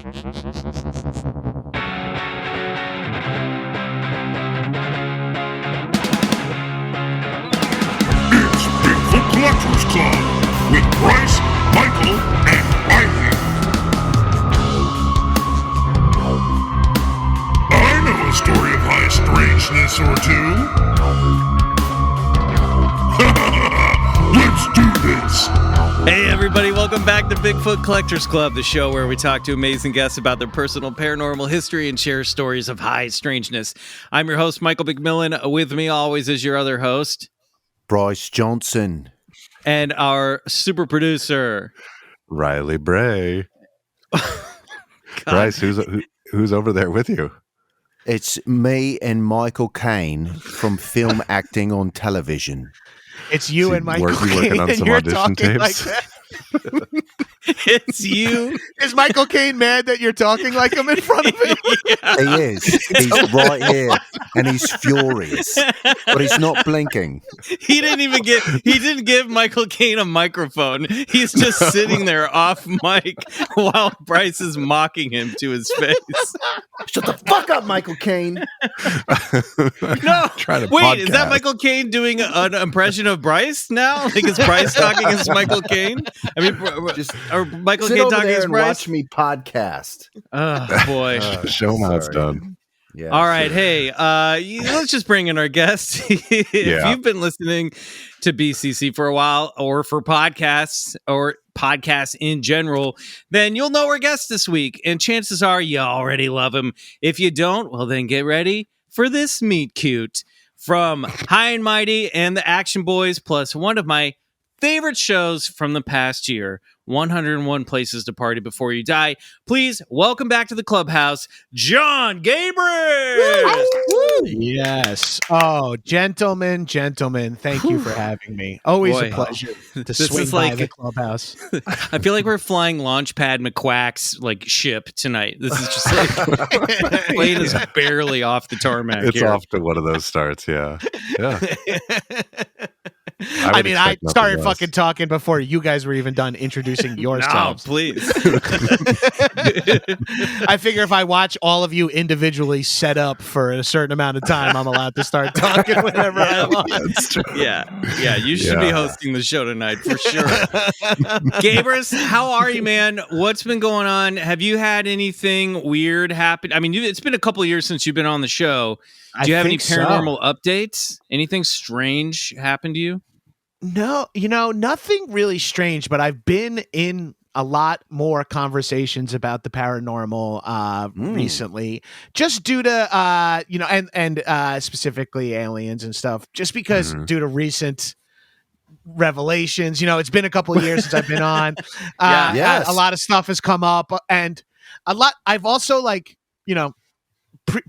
It's Bigfoot Collectors Club with Bryce, Michael, and Ivy. I know a story of high strangeness or two. Let's do this. Hey everybody, welcome back to Bigfoot Collectors Club, the show where we talk to amazing guests about their personal paranormal history and share stories of high strangeness. I'm your host, Michael McMillan. With me always is your other host, Bryce Johnson. And our super producer, Riley Bray. Bryce, who's over there with you? It's me and Michael Caine from film acting on television. It's you and Michael Caine, working on some you're audition talking tapes? like that. it's you. Is Michael Caine mad that you're talking like him in front of him? Yeah. He is. He's right here, and he's furious, but he's not blinking. He didn't give Michael Caine a microphone. He's just sitting there off mic while Bryce is mocking him to his face. Shut the fuck up, Michael Caine. No, Trying to wait, is that podcast. Michael Caine doing an impression of Bryce now? Like, is Bryce talking as Michael Caine? I mean, or Michael Sit Caine over talking there as and Bryce? watch me podcast. Oh, boy. Show how it's Sorry. done. Yeah. All right, hey, let's just bring in our guest. If you've been listening to BCC for a while, or for podcasts, or podcasts in general, then you'll know our guest this week, and chances are you already love him. If you don't, well, then get ready for this meet cute from High and Mighty and the Action Boys, plus one of my favorite shows from the past year, 101 Places to Party Before You Die. Please welcome back to the clubhouse, Jon Gabrus. Yes. Oh, gentlemen, thank you for having me. Always Boy. a pleasure to This swing is by like- the clubhouse. I feel like we're flying Launchpad McQuack's like ship tonight. This is just like plane is barely off the tarmac. It's here. off to one of those starts, yeah. Yeah. I would mean, I expect nothing started less. fucking talking before you guys were even done introducing No, yourselves. please. I figure if I watch all of you individually set up for a certain amount of time, I'm allowed to start talking whenever I want. That's true. Yeah, you should be Yeah. hosting the show tonight for sure. Gabrus, how are you, man? What's been going on? Have you had anything weird happen? I mean, it's been a couple of years since you've been on the show. Do you have any paranormal updates? Anything strange happened to you? No, nothing really strange, but I've been in a lot more conversations about the paranormal recently, just due to and specifically aliens and stuff, just because due to recent revelations. It's been a couple of years since I've been on. Yes. A lot of stuff has come up, and a lot. I've also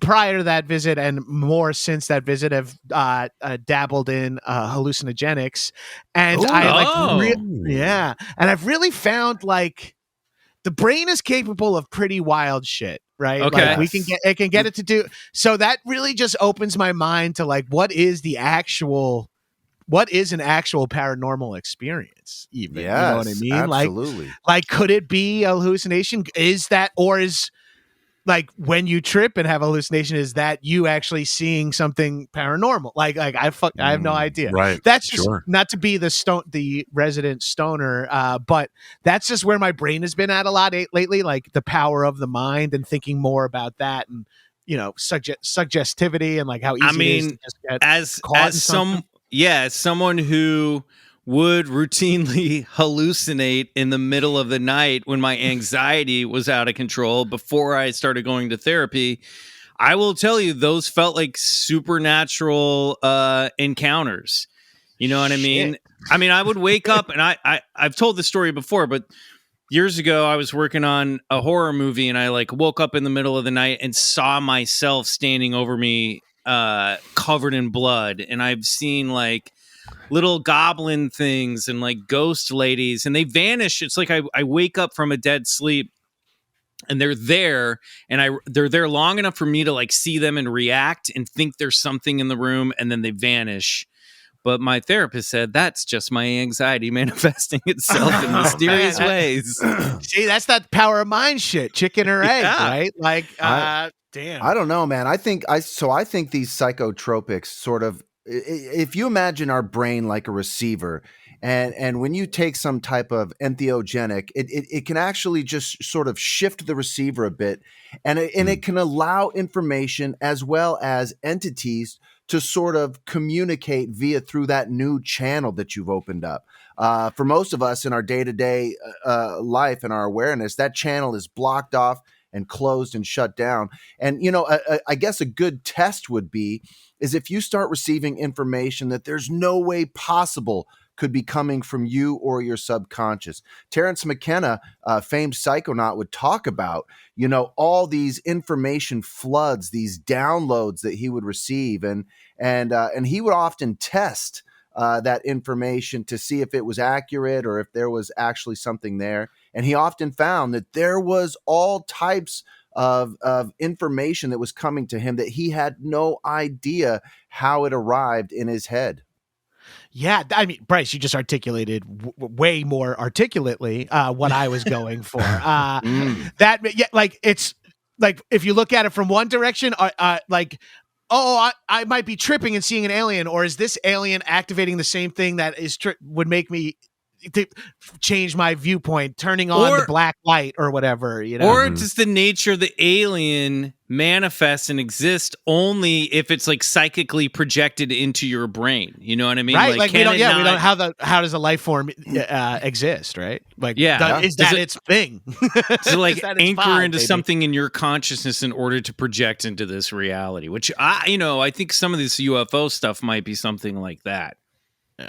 prior to that visit and more since that visit have dabbled in hallucinogenics, and Ooh. and I've really found like the brain is capable of pretty wild shit, right? Okay. Like it can get it to do so. That really just opens my mind to like what is an actual paranormal experience, even. Yes, You know what I mean? absolutely. Like could it be a hallucination? Is that, or is like when you trip and have a hallucination, is that you actually seeing something paranormal? Like I have no idea. Right. That's just Sure. not to be the resident stoner, but that's just where my brain has been at a lot lately. Like the power of the mind and thinking more about that, and suggestivity and like how easy it is to just get as caught in something. as someone who would routinely hallucinate in the middle of the night when my anxiety was out of control before I started going to therapy, I will tell you those felt like supernatural encounters. You know what I mean? I mean, I would wake up, and I've told this story before, but years ago I was working on a horror movie, and I like woke up in the middle of the night and saw myself standing over me covered in blood, and I've seen like little goblin things and like ghost ladies, and they vanish. It's like I wake up from a dead sleep and they're there, and they're there long enough for me to like see them and react and think there's something in the room, and then they vanish. But my therapist said that's just my anxiety manifesting itself in mysterious ways. See, that's that power of mind shit, chicken or egg, Yeah. right? Like, damn. I don't know, man. I think these psychotropics sort of, if you imagine our brain like a receiver, and when you take some type of entheogenic, it can actually just sort of shift the receiver a bit, and it can allow information as well as entities to sort of communicate through that new channel that you've opened up. For most of us in our day-to-day life and our awareness, that channel is blocked off and closed and shut down. And, I guess a good test would be is if you start receiving information that there's no way possible could be coming from you or your subconscious. Terrence McKenna, famed psychonaut, would talk about, all these information floods, these downloads that he would receive. And he would often test that information to see if it was accurate or if there was actually something there. And he often found that there was all types of information that was coming to him that he had no idea how it arrived in his head. Yeah, I mean, Bryce, you just articulated way more articulately what I was going for. It's like if you look at it from one direction, I might be tripping and seeing an alien, or is this alien activating the same thing that would make me change my viewpoint, turning on the black light or whatever, Or does the nature of the alien manifest and exist only if it's like psychically projected into your brain? You know what I mean? Right. Like we don't how does a life form exist, right? Like, is that its thing? To like anchor into something in your consciousness in order to project into this reality, which I think some of this UFO stuff might be something like that.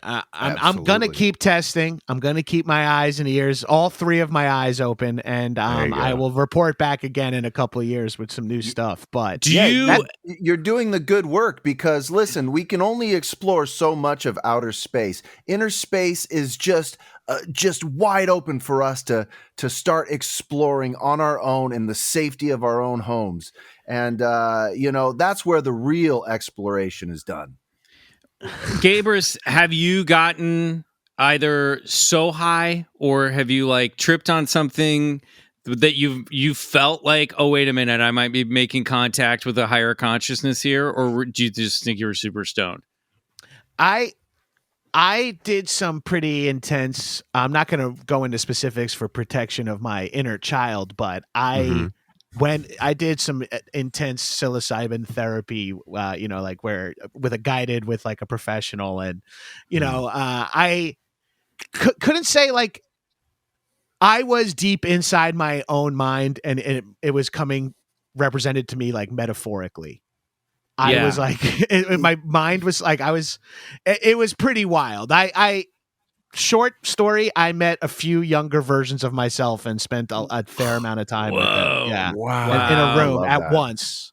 I'm gonna keep testing. I'm gonna keep my eyes and ears, all three of my eyes open, and I will report back again in a couple of years with some new stuff. But you're doing the good work, because listen, we can only explore so much of outer space. Inner space is just wide open for us to start exploring on our own in the safety of our own homes, and that's where the real exploration is done. Gabrus, have you gotten either so high or have you like tripped on something that you felt like, oh, wait a minute, I might be making contact with a higher consciousness here? Or do you just think you were super stoned? I did some pretty intense, I'm not going to go into specifics for protection of my inner child, but when I did some intense psilocybin therapy, like where with like a professional, and I couldn't say like I was deep inside my own mind, and it was represented to me like metaphorically. I was like, my mind was like, it was pretty wild. Short story, I met a few younger versions of myself and spent a fair amount of time with them. Yeah. Wow. In a room at once.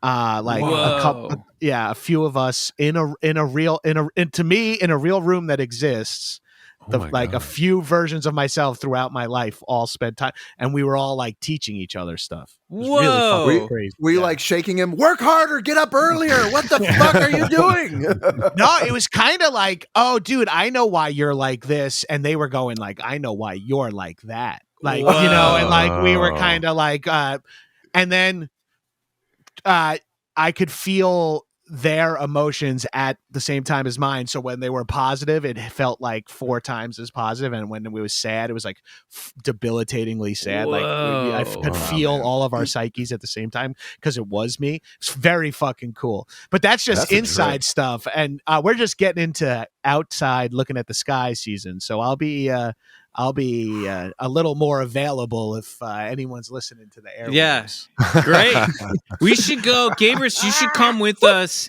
A few of us in a real room that exists. A few versions of myself throughout my life all spent time, and we were all like teaching each other stuff. It was Whoa. really fucking crazy. Were you like shaking him? Work harder, get up earlier. What the fuck are you doing? No, it was kind of like, oh, dude, I know why you're like this, and they were going like, I know why you're like that, like and like we were kind of like, and then I could feel their emotions at the same time as mine. So when they were positive, it felt like 4 times as positive, and when it was sad, it was like debilitatingly sad. Whoa. Like I could feel all of our psyches at the same time because it was me. It's very fucking cool. But that's just inside stuff, and we're just getting into outside looking at the sky season. So I'll be a little more available if anyone's listening to the airwaves. Yeah, great. We should go, Gabrus. You should come with us.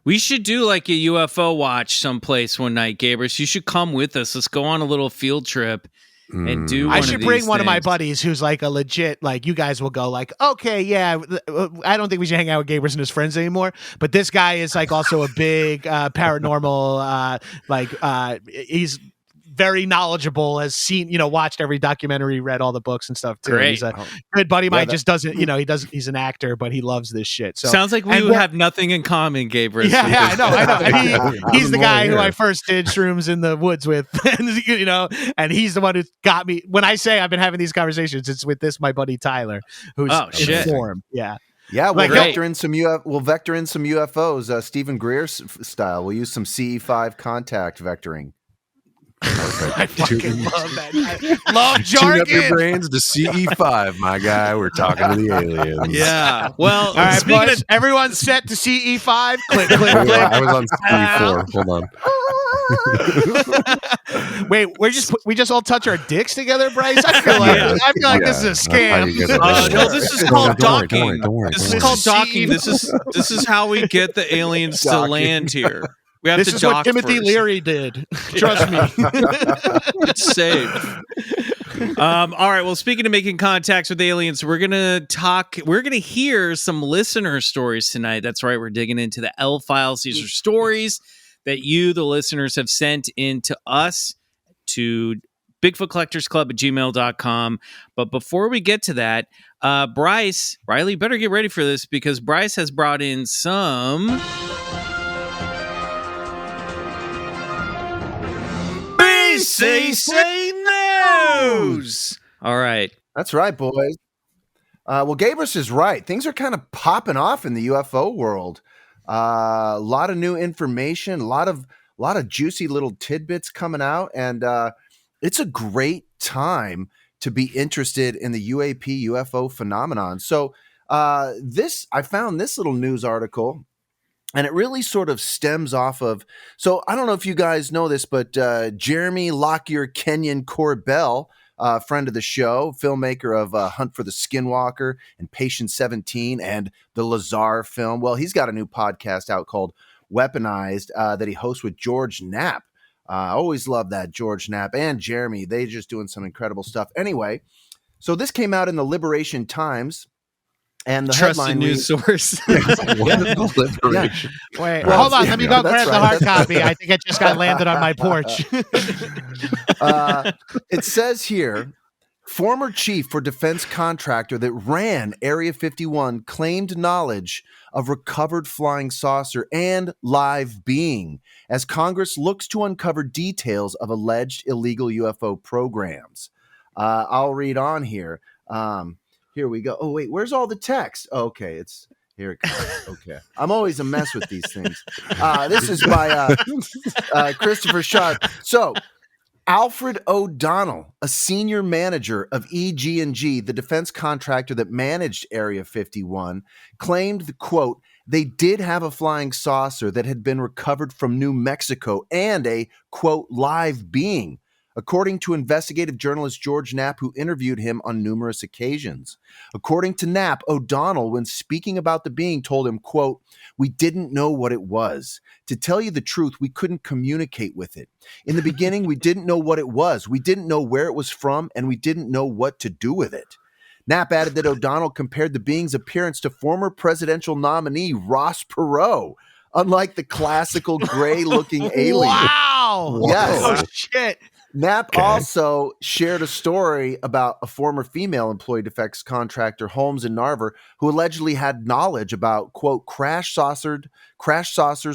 We should do like a UFO watch someplace one night, Gabrus. You should come with us. Let's go on a little field trip and do. I should bring one of my buddies who's like a legit. Like you guys will go like, okay, yeah. I don't think we should hang out with Gabrus and his friends anymore. But this guy is like also a big paranormal. He's very knowledgeable, has seen, watched every documentary, read all the books and stuff too. Great. He's a good buddy of mine. Just doesn't, he's an actor, but he loves this shit. So sounds like we would have nothing in common, Gabrus. Yeah, I know. And he's the guy who I first did shrooms in the woods with, and he's the one who got me. When I say I've been having these conversations, it's with my buddy Tyler, who's informed. Yeah. Yeah, we'll vector in some UFOs, Stephen Greer style. We'll use some CE5 contact vectoring. I fucking love that. I love jargon. Tune up your brains to CE5, my guy. We're talking to the aliens. Yeah. Well, all right, boys, everyone's set to CE5. Click, click, click. I was on CE4. Hold on. Wait, we just all touch our dicks together, Bryce? I feel like this is a scam. No, this is called docking. Don't worry. This is called docking. This is how we get the aliens to land here. We have this to is dock what Timothy first. Leary did. Trust me. It's saved. All right. Well, speaking of making contacts with aliens, we're going to hear some listener stories tonight. That's right. We're digging into the L files. These are stories that you, the listeners, have sent in to us to BigfootCollectorsClub@gmail.com. But before we get to that, Riley, better get ready for this because Bryce has brought in some BCC news. All right. That's right, boys. Well, Gabrus is right. Things are kind of popping off in the UFO world. A lot of new information, a lot of juicy little tidbits coming out, and it's a great time to be interested in the UFO phenomenon. So I found this little news article. And it really sort of stems off of, so I don't know if you guys know this, but Jeremy Lockyer Kenyon Corbell, friend of the show, filmmaker of Hunt for the Skinwalker and Patient 17 and the Lazar film. Well, he's got a new podcast out called Weaponized that he hosts with George Knapp. I always love that, George Knapp and Jeremy. They're just doing some incredible stuff. Anyway, so this came out in the Liberation Times. And the trusted headline news source. Wait, hold on. Let me go grab the hard copy. I think it just got landed on my porch. It says here, former chief for defense contractor that ran Area 51 claimed knowledge of recovered flying saucer and live being as Congress looks to uncover details of alleged illegal UFO programs. I'll read on here. Here we go. Oh, wait, where's all the text? Okay, here it comes. Okay. I'm always a mess with these things. This is by Christopher Shaw. So, Alfred O'Donnell, a senior manager of EG&G, the defense contractor that managed Area 51, claimed the quote, they did have a flying saucer that had been recovered from New Mexico and a quote, live being, according to investigative journalist George Knapp, who interviewed him on numerous occasions. According to Knapp, O'Donnell, when speaking about the being, told him, quote, we didn't know what it was. To tell you the truth, we couldn't communicate with it. In the beginning, we didn't know what it was. We didn't know where it was from, and we didn't know what to do with it. Knapp added that O'Donnell compared the being's appearance to former presidential nominee Ross Perot, unlike the classical gray-looking alien. Wow! Yes. Oh, shit. Knapp also shared a story about a former female employee defense contractor, Holmes in Narver, who allegedly had knowledge about, quote, crash saucers,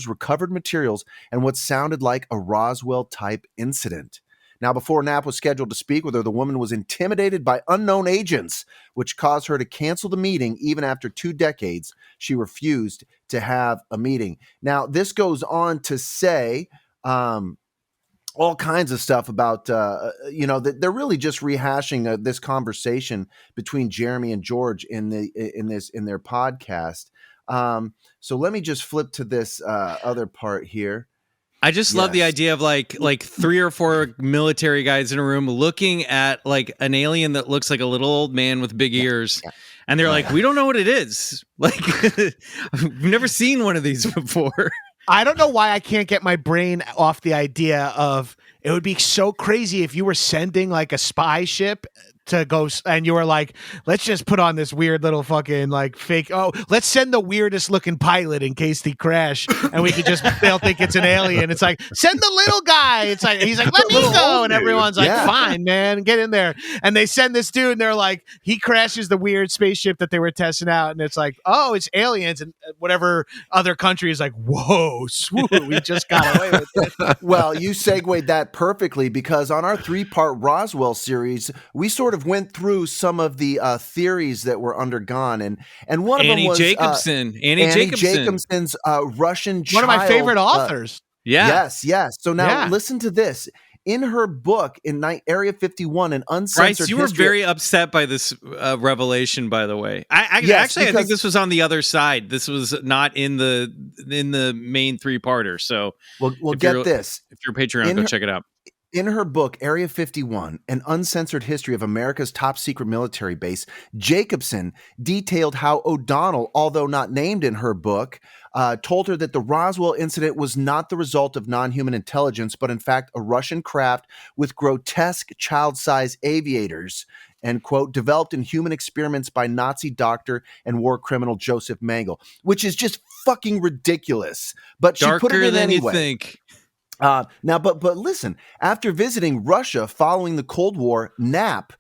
recovered materials, and what sounded like a Roswell-type incident. Now, before Knapp was scheduled to speak with her, the woman was intimidated by unknown agents, which caused her to cancel the meeting. Even after 2 decades, she refused to have a meeting. Now, this goes on to say all kinds of stuff about, they're really just rehashing this conversation between Jeremy and George in their podcast. So let me just flip to this other part here. I just love the idea of like 3 or 4 military guys in a room looking at like an alien that looks like a little old man with big ears. And they're like, we don't know what it is. Like, we've never seen one of these before. I don't know why I can't get my brain off the idea of it would be so crazy if you were sending like a spy ship to go, and you were like, let's just put on this weird little fucking like fake. Oh, let's send the weirdest looking pilot in case they crash, and we could just they'll think it's an alien. It's like send the little guy. It's like he's like let me go, and everyone's like fine, man, get in there. And they send this dude, and they're like he crashes the weird spaceship that they were testing out, and it's like oh, it's aliens, and whatever other country is like whoa, swoop, we just got away with it. Well, you segued that perfectly because on our 3-part Roswell series, we sort of went through some of the theories that were undergone, and one of them was Annie Jacobson's Russian child. One of my favorite authors. Yes. So now listen to this. In her book, in Area 51, an uncensored Bryce, you were very upset by this revelation, by the way. I think this was on the other side. This was not in the main 3-parter. So, well, get this. If you're Patreon, go check it out. In her book, Area 51, An Uncensored History of America's Top Secret Military Base, Jacobson detailed how O'Donnell, although not named in her book, told her that the Roswell incident was not the result of non-human intelligence, but in fact a Russian craft with grotesque child-sized aviators, and quote, developed in human experiments by Nazi doctor and war criminal Joseph Mengele, which is just fucking ridiculous. But she put it in than anyway. You think. Now, but listen, after visiting Russia following the Cold War, Knapp,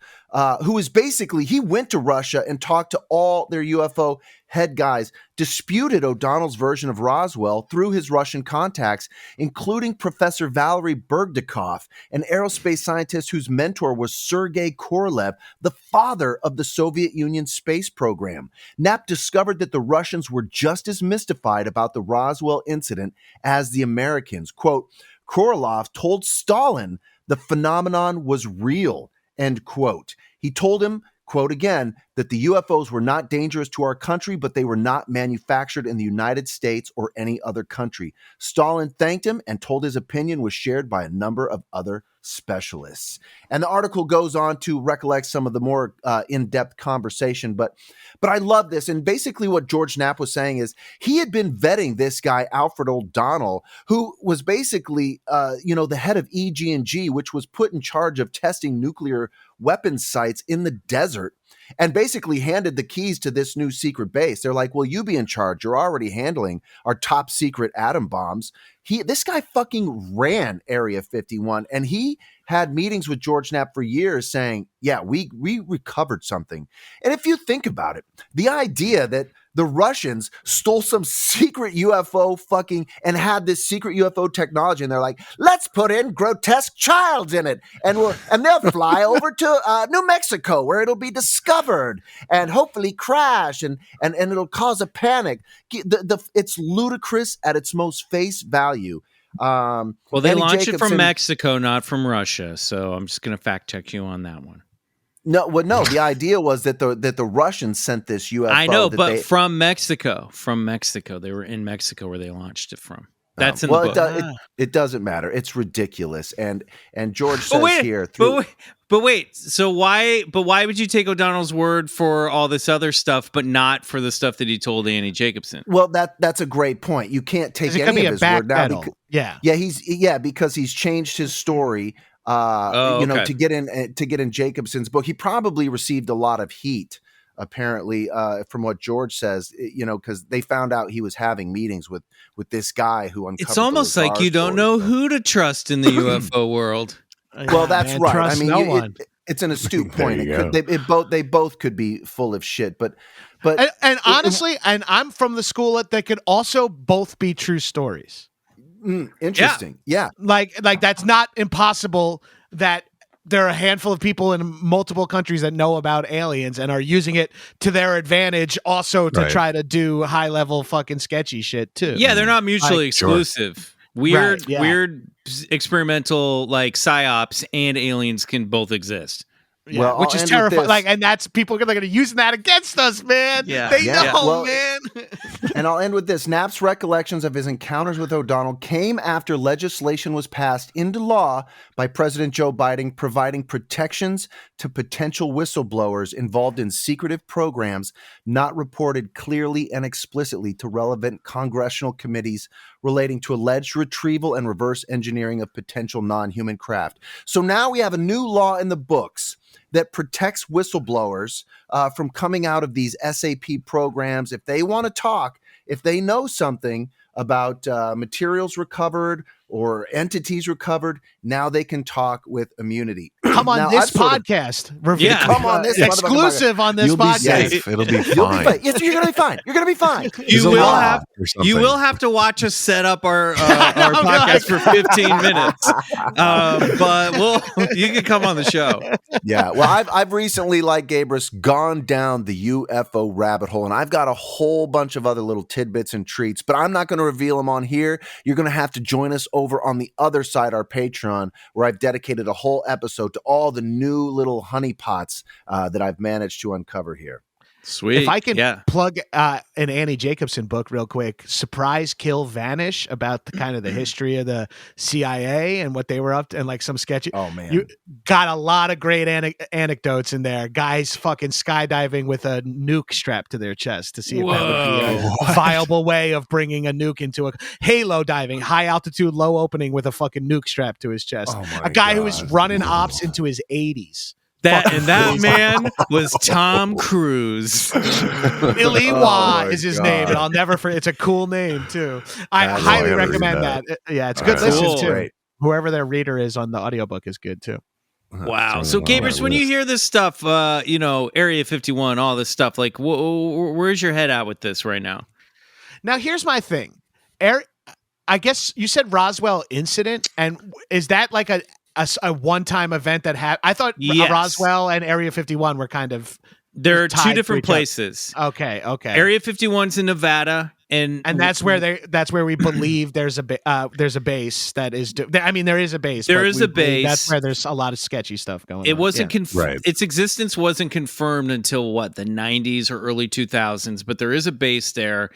who is basically, he went to Russia and talked to all their UFO head guys, disputed O'Donnell's version of Roswell through his Russian contacts, including Professor Valery Bergdakov, an aerospace scientist whose mentor was Sergei Korolev, the father of the Soviet Union space program. Knapp discovered that the Russians were just as mystified about the Roswell incident as the Americans. Quote, Korolev told Stalin the phenomenon was real, end quote. He told him, quote again, that the UFOs were not dangerous to our country, but they were not manufactured in the United States or any other country. Stalin thanked him and told his opinion was shared by a number of other specialists. And the article goes on to recollect some of the more in-depth conversation, but I love this. And basically what George Knapp was saying is he had been vetting this guy, Alfred O'Donnell, who was basically, the head of EG&G, which was put in charge of testing nuclear weapons sites in the desert, and basically handed the keys to this new secret base. They're like, well, you be in charge. You're already handling our top secret atom bombs. This guy fucking ran Area 51, and he had meetings with George Knapp for years saying, yeah, we recovered something. And if you think about it, the idea that the Russians stole some secret UFO and had this secret UFO technology, and they're like, let's put in grotesque childs in it, and they'll fly over to New Mexico where it'll be discovered and hopefully crash, and it'll cause a panic. It's ludicrous at its most face value. Well, they launched it from Mexico, not from Russia. So I'm just going to fact check you on that one. No, the idea was that the Russians sent this UFO. I know, but from Mexico. From Mexico. They were in Mexico where they launched it from. That's in the book. It doesn't matter. It's ridiculous. And George says here. But wait. So why would you take O'Donnell's word for all this other stuff, but not for the stuff that he told Annie Jacobson? Well, that's a great point. You can't take any of his word now. Because he's changed his story. To get in Jacobson's book. He probably received a lot of heat, apparently, from what George says, because they found out he was having meetings with this guy who uncovered. It's almost like you don't know who to trust in the UFO world. Well, that's right. I mean, no one. It's an astute point. They both could be full of shit, but honestly, and I'm from the school that they could also both be true stories. Interesting. Yeah. Like that's not impossible that there are a handful of people in multiple countries that know about aliens and are using it to their advantage also to try to do high level fucking sketchy shit too. Yeah, they're not mutually exclusive. Sure. Weird experimental like psyops and aliens can both exist. Yeah, well, which is terrifying. And that's people are going to use that against us, man. Yeah. They know, man. And I'll end with this. Knapp's recollections of his encounters with O'Donnell came after legislation was passed into law by President Joe Biden, providing protections to potential whistleblowers involved in secretive programs not reported clearly and explicitly to relevant congressional committees relating to alleged retrieval and reverse engineering of potential non-human craft. So now we have a new law in the books that protects whistleblowers from coming out of these SAP programs. If they want to talk, if they know something about materials recovered or entities recovered, now they can talk with immunity. Come on Now, this I've sort of- podcast. Come on this exclusive on this You'll be podcast. safe. It'll be You'll be fine. fine. Yes, you're gonna be fine. You're gonna be fine. There's a law or something. You will have to watch us set up our podcast for 15 minutes. But you can come on the show. Yeah. Well, I've recently, like Gabrus, gone down the UFO rabbit hole, and I've got a whole bunch of other little tidbits and treats, but I'm not going to reveal them on here. You're going to have to join us over on the other side, our Patreon, where I've dedicated a whole episode to all the new little honeypots that I've managed to uncover here. Sweet. If I can plug an Annie Jacobson book real quick, Surprise, Kill, Vanish, about the kind of the history of the CIA and what they were up to, and like some sketchy. Oh man, you got a lot of great anecdotes in there. Guys fucking skydiving with a nuke strapped to their chest to see if that would be a viable way of bringing a nuke into a halo diving, high altitude, low opening with a fucking nuke strapped to his chest. A guy who was running ops into his 80s. That man was Tom Cruise. Billy Wah is his name, and I'll never forget. It's a cool name too. I highly recommend that. Yeah, it's good listens too. Great. Whoever their reader is on the audiobook is good too. Wow. So, Gabrus, when you hear this stuff, Area 51, all this stuff, like, where's your head at with this right now? Now, here's my thing. I guess you said Roswell incident, and is that like a one-time event that happened? I thought Roswell and Area 51 were kind of they're two different places. Okay. Area 51's in Nevada, and that's where we believe there's a base that is. There is a base. There is a base. That's where there's a lot of sketchy stuff going on. It wasn't its existence wasn't confirmed until the 90s or early 2000s, but there is a base there.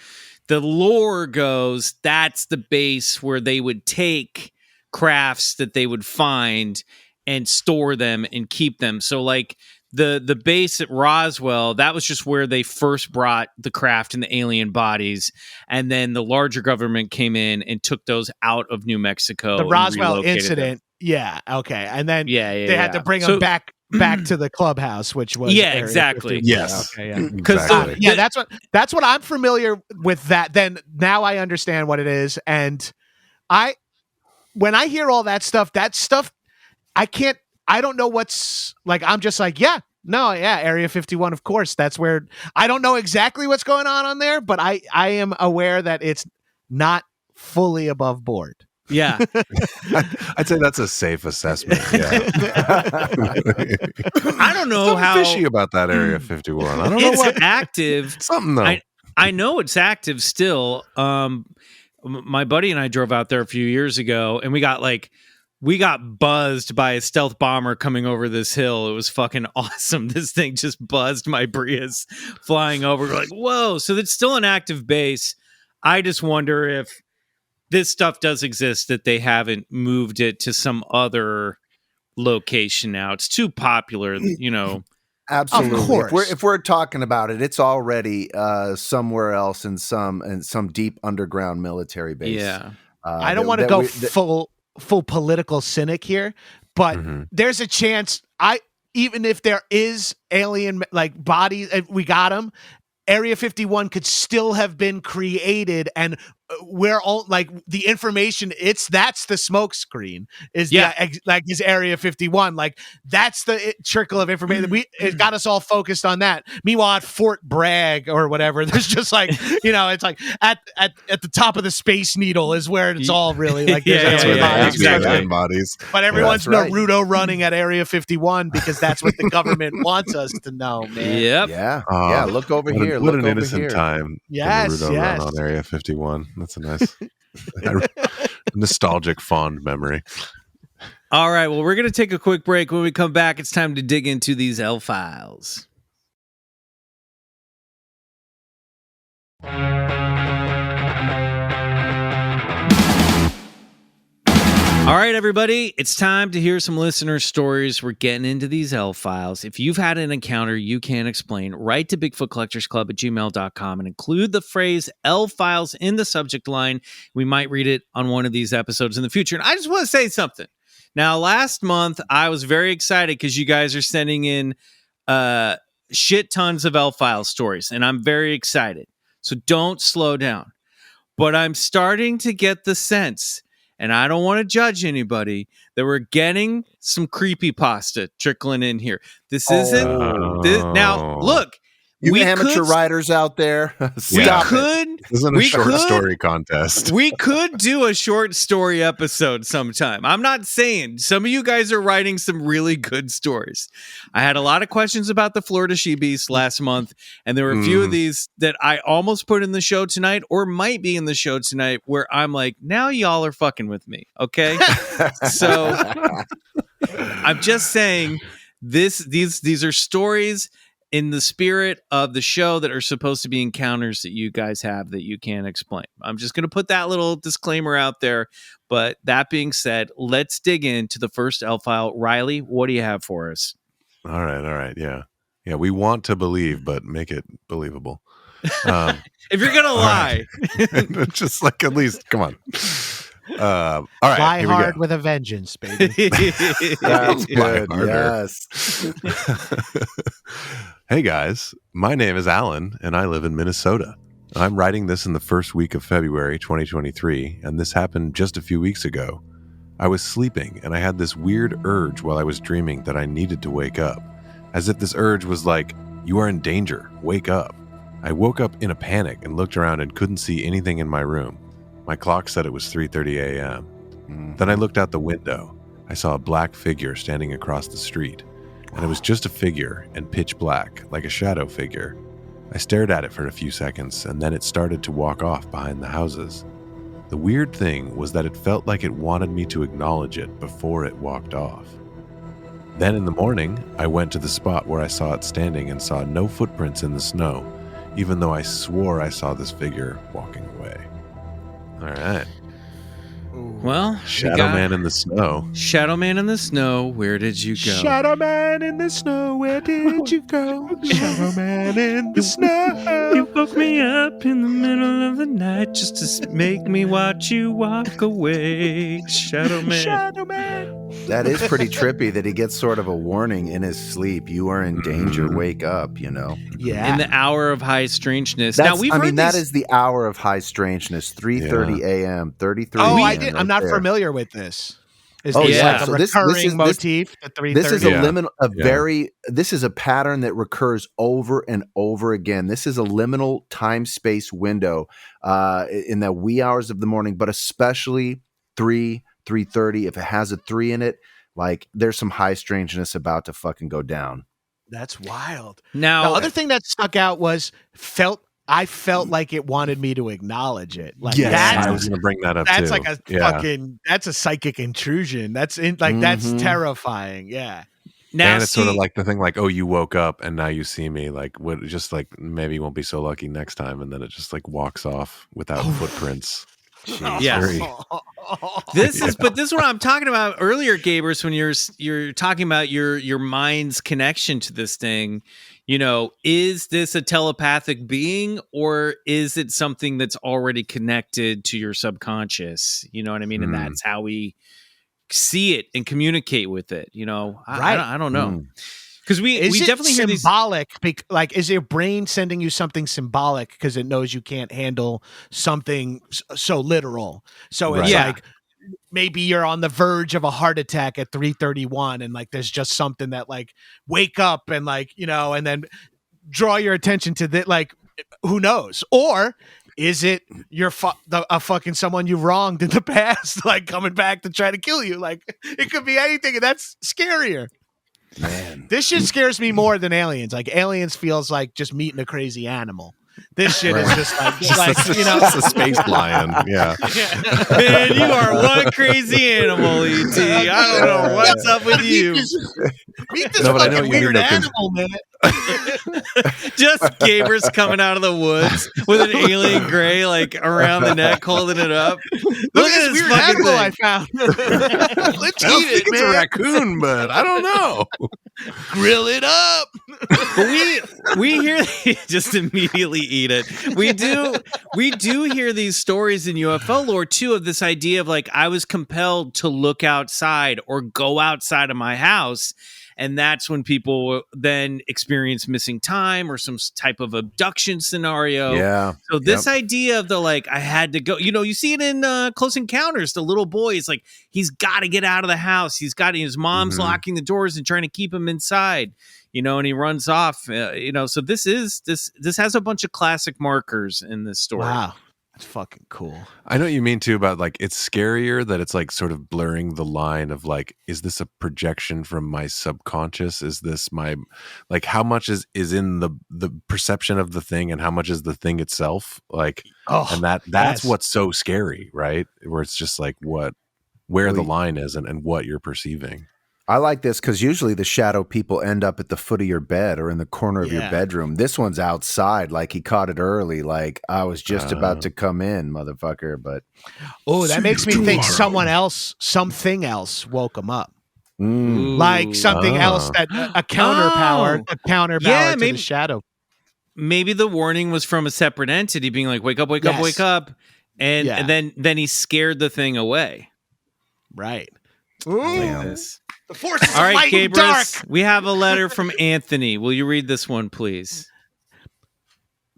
The lore goes that's the base where they would take crafts that they would find and store them and keep them. So like the base at Roswell, that was just where they first brought the craft and the alien bodies, and then the larger government came in and took those out of New Mexico. The Roswell incident, and then they had to bring them back to the clubhouse, which was exactly. 50. Yes, exactly. That's what I'm familiar with. That then now I understand what it is, and when I hear all that stuff, I don't know what's like. I'm just like, Area 51, of course. That's where I don't know exactly what's going on there, but I am aware that it's not fully above board. Yeah. I'd say that's a safe assessment. Yeah. I don't know how fishy about that Area 51. I don't know it's active. Something though. I know it's active still. My buddy and I drove out there a few years ago, and we got buzzed by a stealth bomber coming over this hill. It was fucking awesome. This thing just buzzed my Prius flying over. We're like, whoa. So it's still an active base. I just wonder if this stuff does exist, that they haven't moved it to some other location now. It's too popular, Absolutely. Of course. If we're talking about it, it's already somewhere else in some deep underground military base. Yeah. I don't want to go full political cynic here, but there's a chance even if there is alien bodies, we got them, Area 51 could still have been created, and we're all the information. That's the smoke screen. Is Area 51? That's the trickle of information. It got us all focused on that. Meanwhile, at Fort Bragg or whatever, there's just it's at the top of the Space Needle is where it's all really that's where they have bodies. But everyone's Naruto running at Area 51 because that's what the government wants us to know, man. Yep. Yeah. Look over here. What an innocent time. Yes. Run on Area 51. That's a nice nostalgic, fond memory. All right. Well, we're going to take a quick break. When we come back, it's time to dig into these L files. All right, everybody, it's time to hear some listener stories. We're getting into these L files. If you've had an encounter you can't explain, write to BigfootCollectorsClub@gmail.com and include the phrase L files in the subject line. We might read it on one of these episodes in the future. And I just want to say something. Now, last month, I was very excited because you guys are sending in shit tons of L-File stories, and I'm very excited. So don't slow down. But I'm starting to get the sense, and I don't want to judge anybody, that we're getting some creepypasta trickling in here. This isn't... now, look. You we amateur could, writers out there, stop it. This isn't a short story contest. We could do a short story episode sometime. I'm not saying. Some of you guys are writing some really good stories. I had a lot of questions about the Florida she-beast last month, and there were a few of these that I almost put in the show tonight or might be in the show tonight where I'm like, now y'all are fucking with me, okay? So I'm just saying these are stories in the spirit of the show that are supposed to be encounters that you guys have that you can't explain. I'm just going to put that little disclaimer out there. But that being said, let's dig into the first L-File. Riley, what do you have for us? All right. Yeah. We want to believe, but make it believable. If you're going to lie. Right. Just like, at least, come on. All right. Fly here hard we go. with a vengeance, baby. That's good. harder. Yes. Hey guys, my name is Alan and I live in Minnesota. I'm writing this in the first week of February 2023, and this happened just a few weeks ago. I was sleeping and I had this weird urge while I was dreaming that I needed to wake up, as if this urge was like, "You are in danger, wake up." I woke up in a panic and looked around and couldn't see anything in my room. My clock said it was 3:30 a.m. Then I looked out the window. I saw a black figure standing across the street. And it was just a figure and pitch black, like a shadow figure. I stared at it for a few seconds, and then it started to walk off behind the houses. The weird thing was that it felt like it wanted me to acknowledge it before it walked off. Then in the morning, I went to the spot where I saw it standing and saw no footprints in the snow, even though I swore I saw this figure walking away. All right. Well, Shadow Man in the snow. Shadow Man in the snow, where did you go? Shadow Man in the snow, where did you go? Shadow Man in the snow. You woke me up in the middle of the night just to make me watch you walk away. Shadow Man. Shadow Man. That is pretty trippy that he gets sort of a warning in his sleep. You are in danger. Wake up, you know. Yeah. In the hour of high strangeness. That's, now we've I heard mean, that these- is the hour of high strangeness. 3:30 a.m. 33. Oh, I a.m. did. right I'm not there. familiar with this. Is Oh, this yeah. like a So this recurring is- motif at 3:30? This is a Yeah. liminal, this is a pattern that recurs over and over again. This is a liminal time-space window in the wee hours of the morning, but especially 3:30. If it has a 3 in it, like there's some high strangeness about to fucking go down. That's wild. Now, The other thing that stuck out was I felt like it wanted me to acknowledge it. Like Yes. I was going to bring that up that's too. like a Yeah. fucking that's a psychic intrusion. That's that's terrifying. Yeah. now And it's sort of see- like the thing like, oh, you woke up and now you see me. Like, what? Just like maybe you won't be so lucky next time, and then it just like walks off without footprints. Yes. Very- This is what I'm talking about earlier, Gabrus, when you're talking about your mind's connection to this thing. You know, is this a telepathic being or is it something that's already connected to your subconscious? You know what I mean? And that's how we see it and communicate with it. You know, I don't know. Because we Is it definitely hear these. symbolic? Like, is your brain sending you something symbolic because it knows you can't handle something so literal? So it's Right. Yeah. like maybe you're on the verge of a heart attack at 3:31, and like there's just something that like wake up and like and then draw your attention to that. Like, who knows? Or is it you're a fucking someone you wronged in the past, like coming back to try to kill you? Like, it could be anything, and that's scarier. Man. This shit scares me more than aliens. Like, aliens feels like just meeting a crazy animal. This shit is just like Just a space lion. Yeah. Man, you are one crazy animal, ET. I don't know what's up with you. Meet this No, but I know fucking what you mean, weird though, 'cause- animal, man. Just Gabrus coming out of the woods with an alien gray like around the neck, holding it up. Look at this weird fucking animal thing. I found. Let's I don't eat think it, it's a man. raccoon, but I don't know. Grill it up. But we hear just immediately eat it. We do hear these stories in UFO lore too of this idea of like I was compelled to look outside or go outside of my house. And that's when people then experience missing time or some type of abduction scenario. Yeah. So this idea of the like, I had to go, you see it in Close Encounters. The little boy is like, he's got to get out of the house. His mom's locking the doors and trying to keep him inside, and he runs off, So this has a bunch of classic markers in this story. Wow. That's fucking cool. I know what you mean too about like it's scarier that it's like sort of blurring the line of like, is this a projection from my subconscious? Is this my like how much is in the perception of the thing and how much is the thing itself? Like and that's what's so scary, right? Where it's just like where the line is and what you're perceiving. I like this because usually the shadow people end up at the foot of your bed or in the corner of your bedroom. This one's outside, like he caught it early. Like I was just about to come in, motherfucker. But that makes me think something else woke him up. Like something else that a counterpower to the shadow. Maybe the warning was from a separate entity being like, wake up, wake up, wake up. And then he scared the thing away. Right. Damn. The forces All of right, light and dark. Gabrus, we have a letter from Anthony. Will you read this one, please?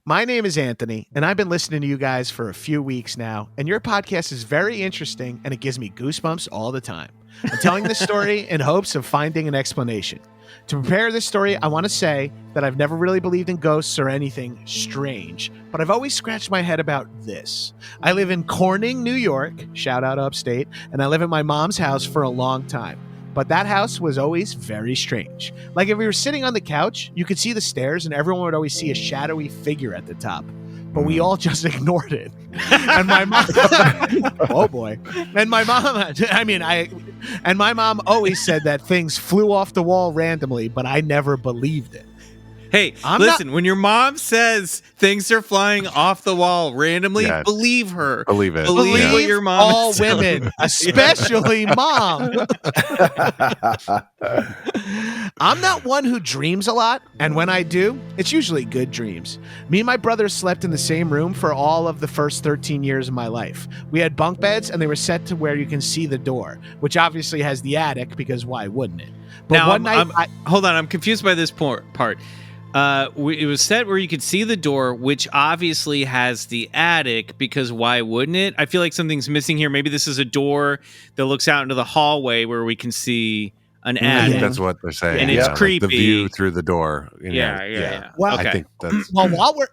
My name is Anthony, and I've been listening to you guys for a few weeks now, and your podcast is very interesting, and it gives me goosebumps all the time. I'm telling this story in hopes of finding an explanation. To prepare this story, I want to say that I've never really believed in ghosts or anything strange, but I've always scratched my head about this. I live in Corning, New York, shout out upstate, and I live at my mom's house for a long time. But that house was always very strange. Like if we were sitting on the couch, you could see the stairs and everyone would always see a shadowy figure at the top. But we all just ignored it. And my mom, oh boy. And my mom always said that things flew off the wall randomly, but I never believed it. Hey, listen, when your mom says things are flying off the wall randomly, believe her. Believe it. Believe what your mom all is women, especially mom. I'm not one who dreams a lot, and when I do, it's usually good dreams. Me and my brother slept in the same room for all of the first 13 years of my life. We had bunk beds, and they were set to where you can see the door, which obviously has the attic, because why wouldn't it? But now, one night, hold on, I'm confused by this part. It was set where you could see the door, which obviously has the attic, because why wouldn't it? I feel like something's missing here. Maybe this is a door that looks out into the hallway where we can see an attic. I think that's what they're saying. And it's creepy. Like the view through the door. Yeah. Well, I think that's... Well, while we're...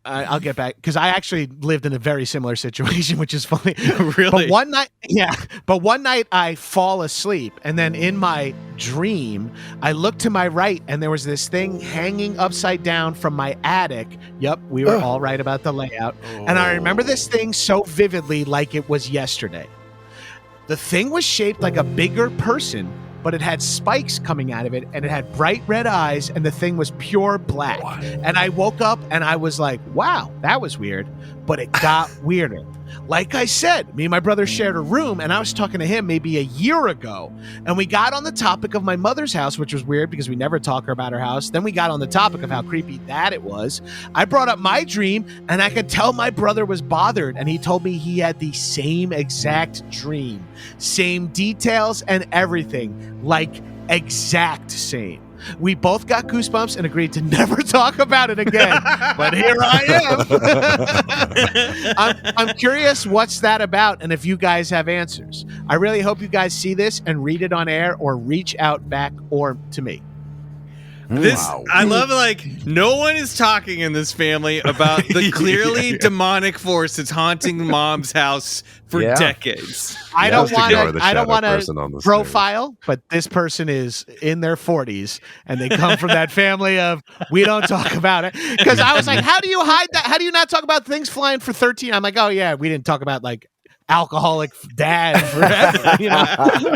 I'll get back, because I actually lived in a very similar situation, which is funny. Really? But one night I fall asleep, and then in my dream, I look to my right, and there was this thing hanging upside down from my attic. Yep, we were all right about the layout. And I remember this thing so vividly, like it was yesterday. The thing was shaped like a bigger person, but it had spikes coming out of it, and it had bright red eyes, and the thing was pure black. What? And I woke up, and I was like, wow, that was weird. But it got weirder. Like I said, me and my brother shared a room, and I was talking to him maybe a year ago, and we got on the topic of my mother's house, which was weird because we never talk about her house. Then we got on the topic of how creepy that it was. I brought up my dream, and I could tell my brother was bothered, and he told me he had the same exact dream. Same details and everything. Like, exact same. We both got goosebumps and agreed to never talk about it again. But here I am. I'm curious what's that about, and if you guys have answers. I really hope you guys see this and read it on air or reach out back or to me. I love like no one is talking in this family about the clearly demonic force that's haunting mom's house for decades. I don't want to profile, but this person is in their 40s and they come from that family of we don't talk about it. Because I was like, how do you hide that? How do you not talk about things flying for 13? I'm like, oh yeah, we didn't talk about like alcoholic dad forever,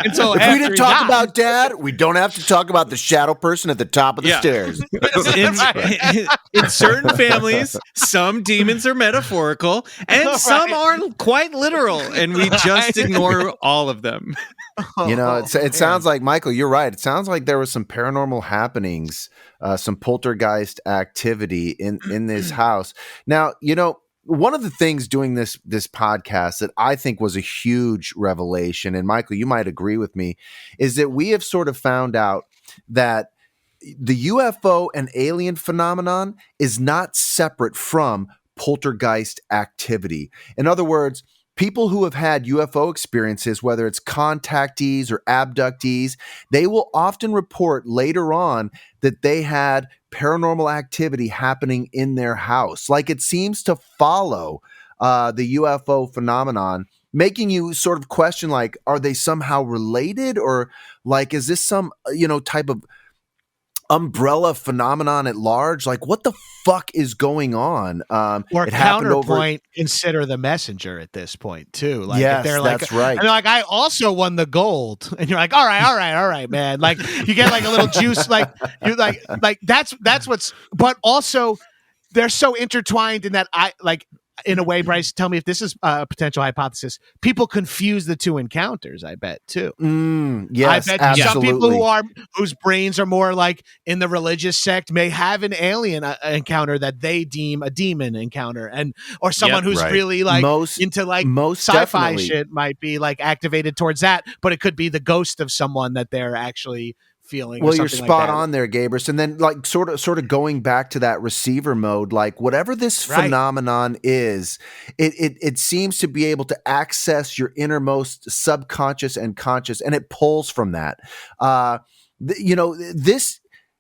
until If after we didn't he talk died. about dad, we don't have to talk about the shadow person at the top of the Yeah. stairs. In certain families, some demons are metaphorical and some are quite literal, and we just ignore all of them. It sounds like, Michael, you're right. It sounds like there was some paranormal happenings, some poltergeist activity in this house. Now, one of the things doing this podcast that I think was a huge revelation, and Michael, you might agree with me, is that we have sort of found out that the UFO and alien phenomenon is not separate from poltergeist activity. In other words, people who have had UFO experiences, whether it's contactees or abductees, they will often report later on that they had paranormal activity happening in their house. Like, it seems to follow the UFO phenomenon, making you sort of question, like, are they somehow related, or like, is this some, type of umbrella phenomenon at large? Like, what the fuck is going on? Or it happened counterpoint, consider the messenger at this point too. Like, yes, if they're like, that's right. And they're like, I also won the gold, and you're like, all right, man. Like, you get like a little juice, like you like that's what's. But also, they're so intertwined in that in a way, Bryce, tell me if this is a potential hypothesis. People confuse the two encounters, I bet, too. Yes, I bet absolutely. some people whose brains are more like in the religious sect may have an alien encounter that they deem a demon encounter, or someone who's really like into like sci-fi definitely. shit might be like activated towards that, but it could be the ghost of someone that they're actually feeling. Well, you're spot like on there, Gabrus. And then, like, sort of going back to that receiver mode, like, whatever this phenomenon is, it seems to be able to access your innermost subconscious and conscious, and it pulls from that.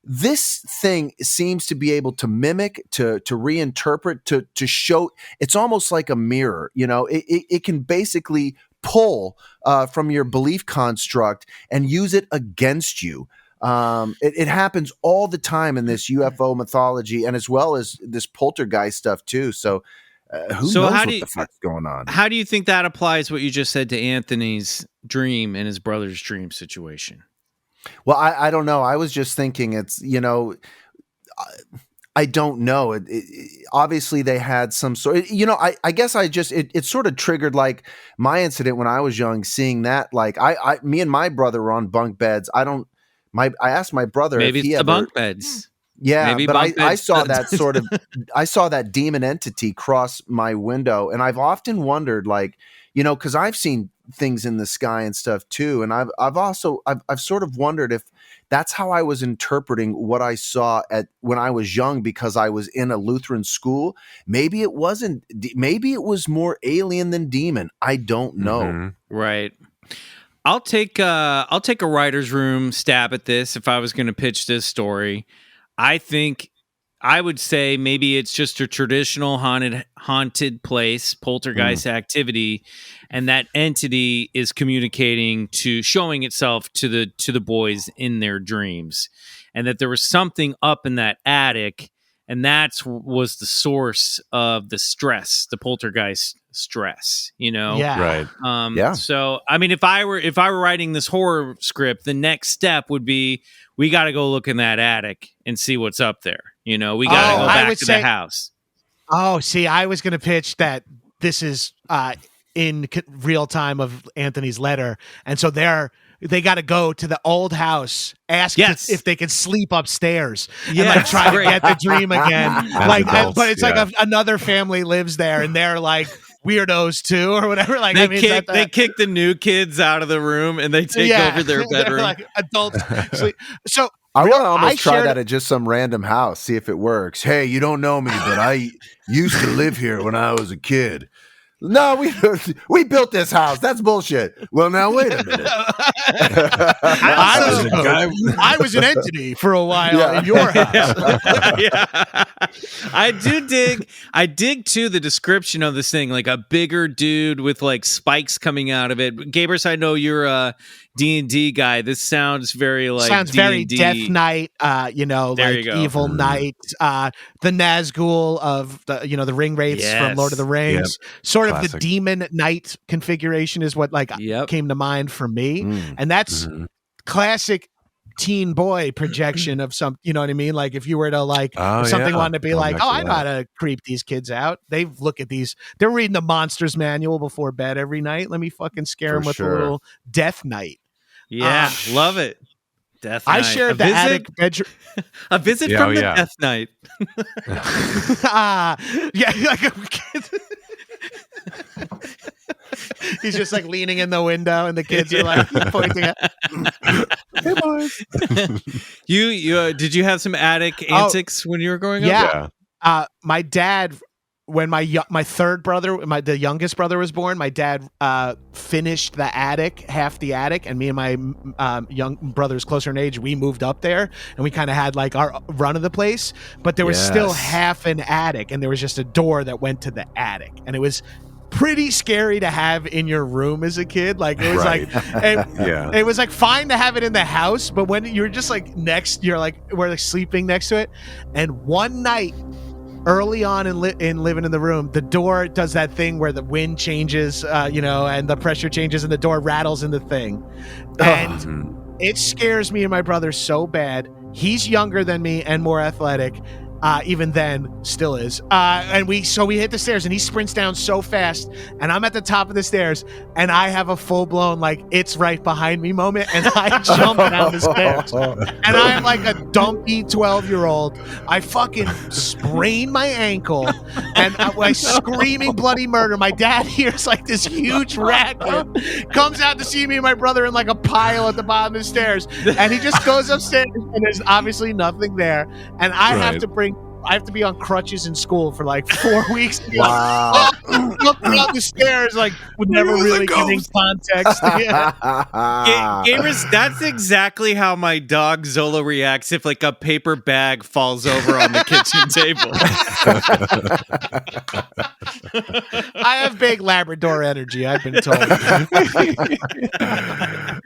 This thing seems to be able to mimic, to reinterpret, to show. It's almost like a mirror. It can basically pull from your belief construct and use it against you. It happens all the time in this UFO mythology, and as well as this poltergeist stuff too. So who knows what the fuck's going on? How do you think that applies what you just said to Anthony's dream and his brother's dream situation? Well, I don't know. I was just thinking it's, I don't know. Obviously they had some sort, I guess it sort of triggered like my incident when I was young, seeing that, like me and my brother were on bunk beds. I asked my brother maybe if he it's the ever, bunk beds. Yeah, maybe but I saw beds. that I saw that demon entity cross my window, and I've often wondered, like, because I've seen things in the sky and stuff too, and I've sort of wondered if that's how I was interpreting what I saw when I was young, because I was in a Lutheran school. Maybe it wasn't. Maybe it was more alien than demon. I don't know. Mm-hmm. Right. I'll take a writer's room stab at this. If I was going to pitch this story, I think I would say maybe it's just a traditional haunted place, poltergeist activity, and that entity is showing itself to the boys in their dreams, and that there was something up in that attic, and was the source of the stress, the poltergeist stress. Yeah. Right. So, I mean, if I were writing this horror script, the next step would be, we got to go look in that attic and see what's up there. We got to go back to the house. Oh, see, I was going to pitch that this is in real time of Anthony's letter, and so they got to go to the old house, ask if they can sleep upstairs, and like try to get the dream again. But it's like another family lives there, and they're like weirdos too, or whatever. Like, they kick the new kids out of the room, and they take over their bedroom. Like adults sleep. So I want to almost try that at just some random house, see if it works. Hey, you don't know me, but I used to live here when I was a kid. No, we built this house. That's bullshit. Well, now wait a minute. I was an entity for a while in your house. I dig too the description of this thing, like a bigger dude with like spikes coming out of it. Gabrus, I know you're D&D guy, this sounds very like sounds D&D. very Death Knight, There like you go. Evil Knight, the Nazgul of the ring wraiths from Lord of the Rings. Sort of Classic. the demon knight configuration is what came to mind for me. And that's classic teen boy projection of some, you know what I mean? Like if you were to if something wanted to be Going like, back oh, to I know how to creep these kids out. They look at these. They're reading the Monsters Manual before bed every night. Let me fucking scare them with a little Death Knight. Yeah, love it. Death Knight. I shared the attic bedroom. A visit from the Death Knight. He's just like leaning in the window, and the kids are like pointing at. Hey boys. You did you have some attic antics when you were growing up? Yeah. My dad, when my third brother, the youngest brother was born, my dad finished the attic, half the attic, and me and my young brothers closer in age, we moved up there, and we kind of had like our run of the place, but there was still half an attic, and there was just a door that went to the attic, and it was pretty scary to have in your room as a kid. Like it was it was like fine to have it in the house, but when you're just like we're like sleeping next to it, and one night early on in living in the room, the door does that thing where the wind changes, and the pressure changes, and the door rattles in the thing, and it scares me and my brother so bad. He's younger than me and more athletic. Even then, still is. And we hit the stairs, and he sprints down so fast, and I'm at the top of the stairs, and I have a full blown like it's right behind me moment, and I jump down the stairs, and I'm like a dumpy 12-year-old. I fucking sprain my ankle, and I'm screaming bloody murder. My dad hears like this huge racket, comes out to see me and my brother in like a pile at the bottom of the stairs, and he just goes upstairs, and there's obviously nothing there, and I have to be on crutches in school for like 4 weeks. Wow. Looking up the stairs, like, with never really giving context. Gamers, that's exactly how my dog Zola reacts if like a paper bag falls over on the kitchen table. I have big Labrador energy, I've been told.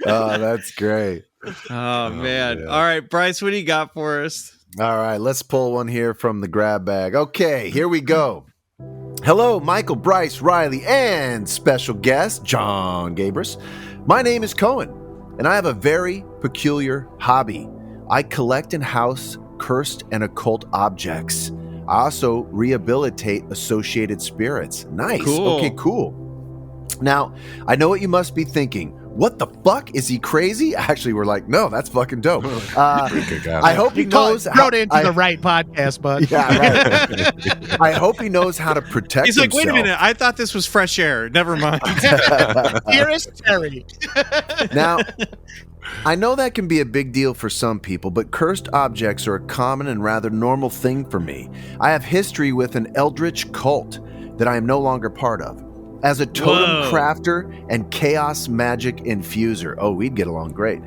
Oh, that's great. Oh, man. All right, Bryce, what do you got for us? All right, let's pull one here from the grab bag. Okay, here we go. Hello, Michael, Bryce, Riley, and special guest, Jon Gabrus. My name is Cohen, and I have a very peculiar hobby. I collect and house cursed and occult objects. I also rehabilitate associated spirits. Nice. Cool. Okay, cool. Now, I know what you must be thinking. What the fuck? Is he crazy? Actually, we're like, no, that's fucking dope. I hope he knows. Wrote into the right podcast, bud. Yeah, right. I hope he knows how to protect He's like, himself. wait a minute. I thought this was fresh air. Never mind. Dearest Terry. Now, I know that can be a big deal for some people, but cursed objects are a common and rather normal thing for me. I have history with an eldritch cult that I am no longer part of. As a totem crafter and chaos magic infuser. Oh, we'd get along great.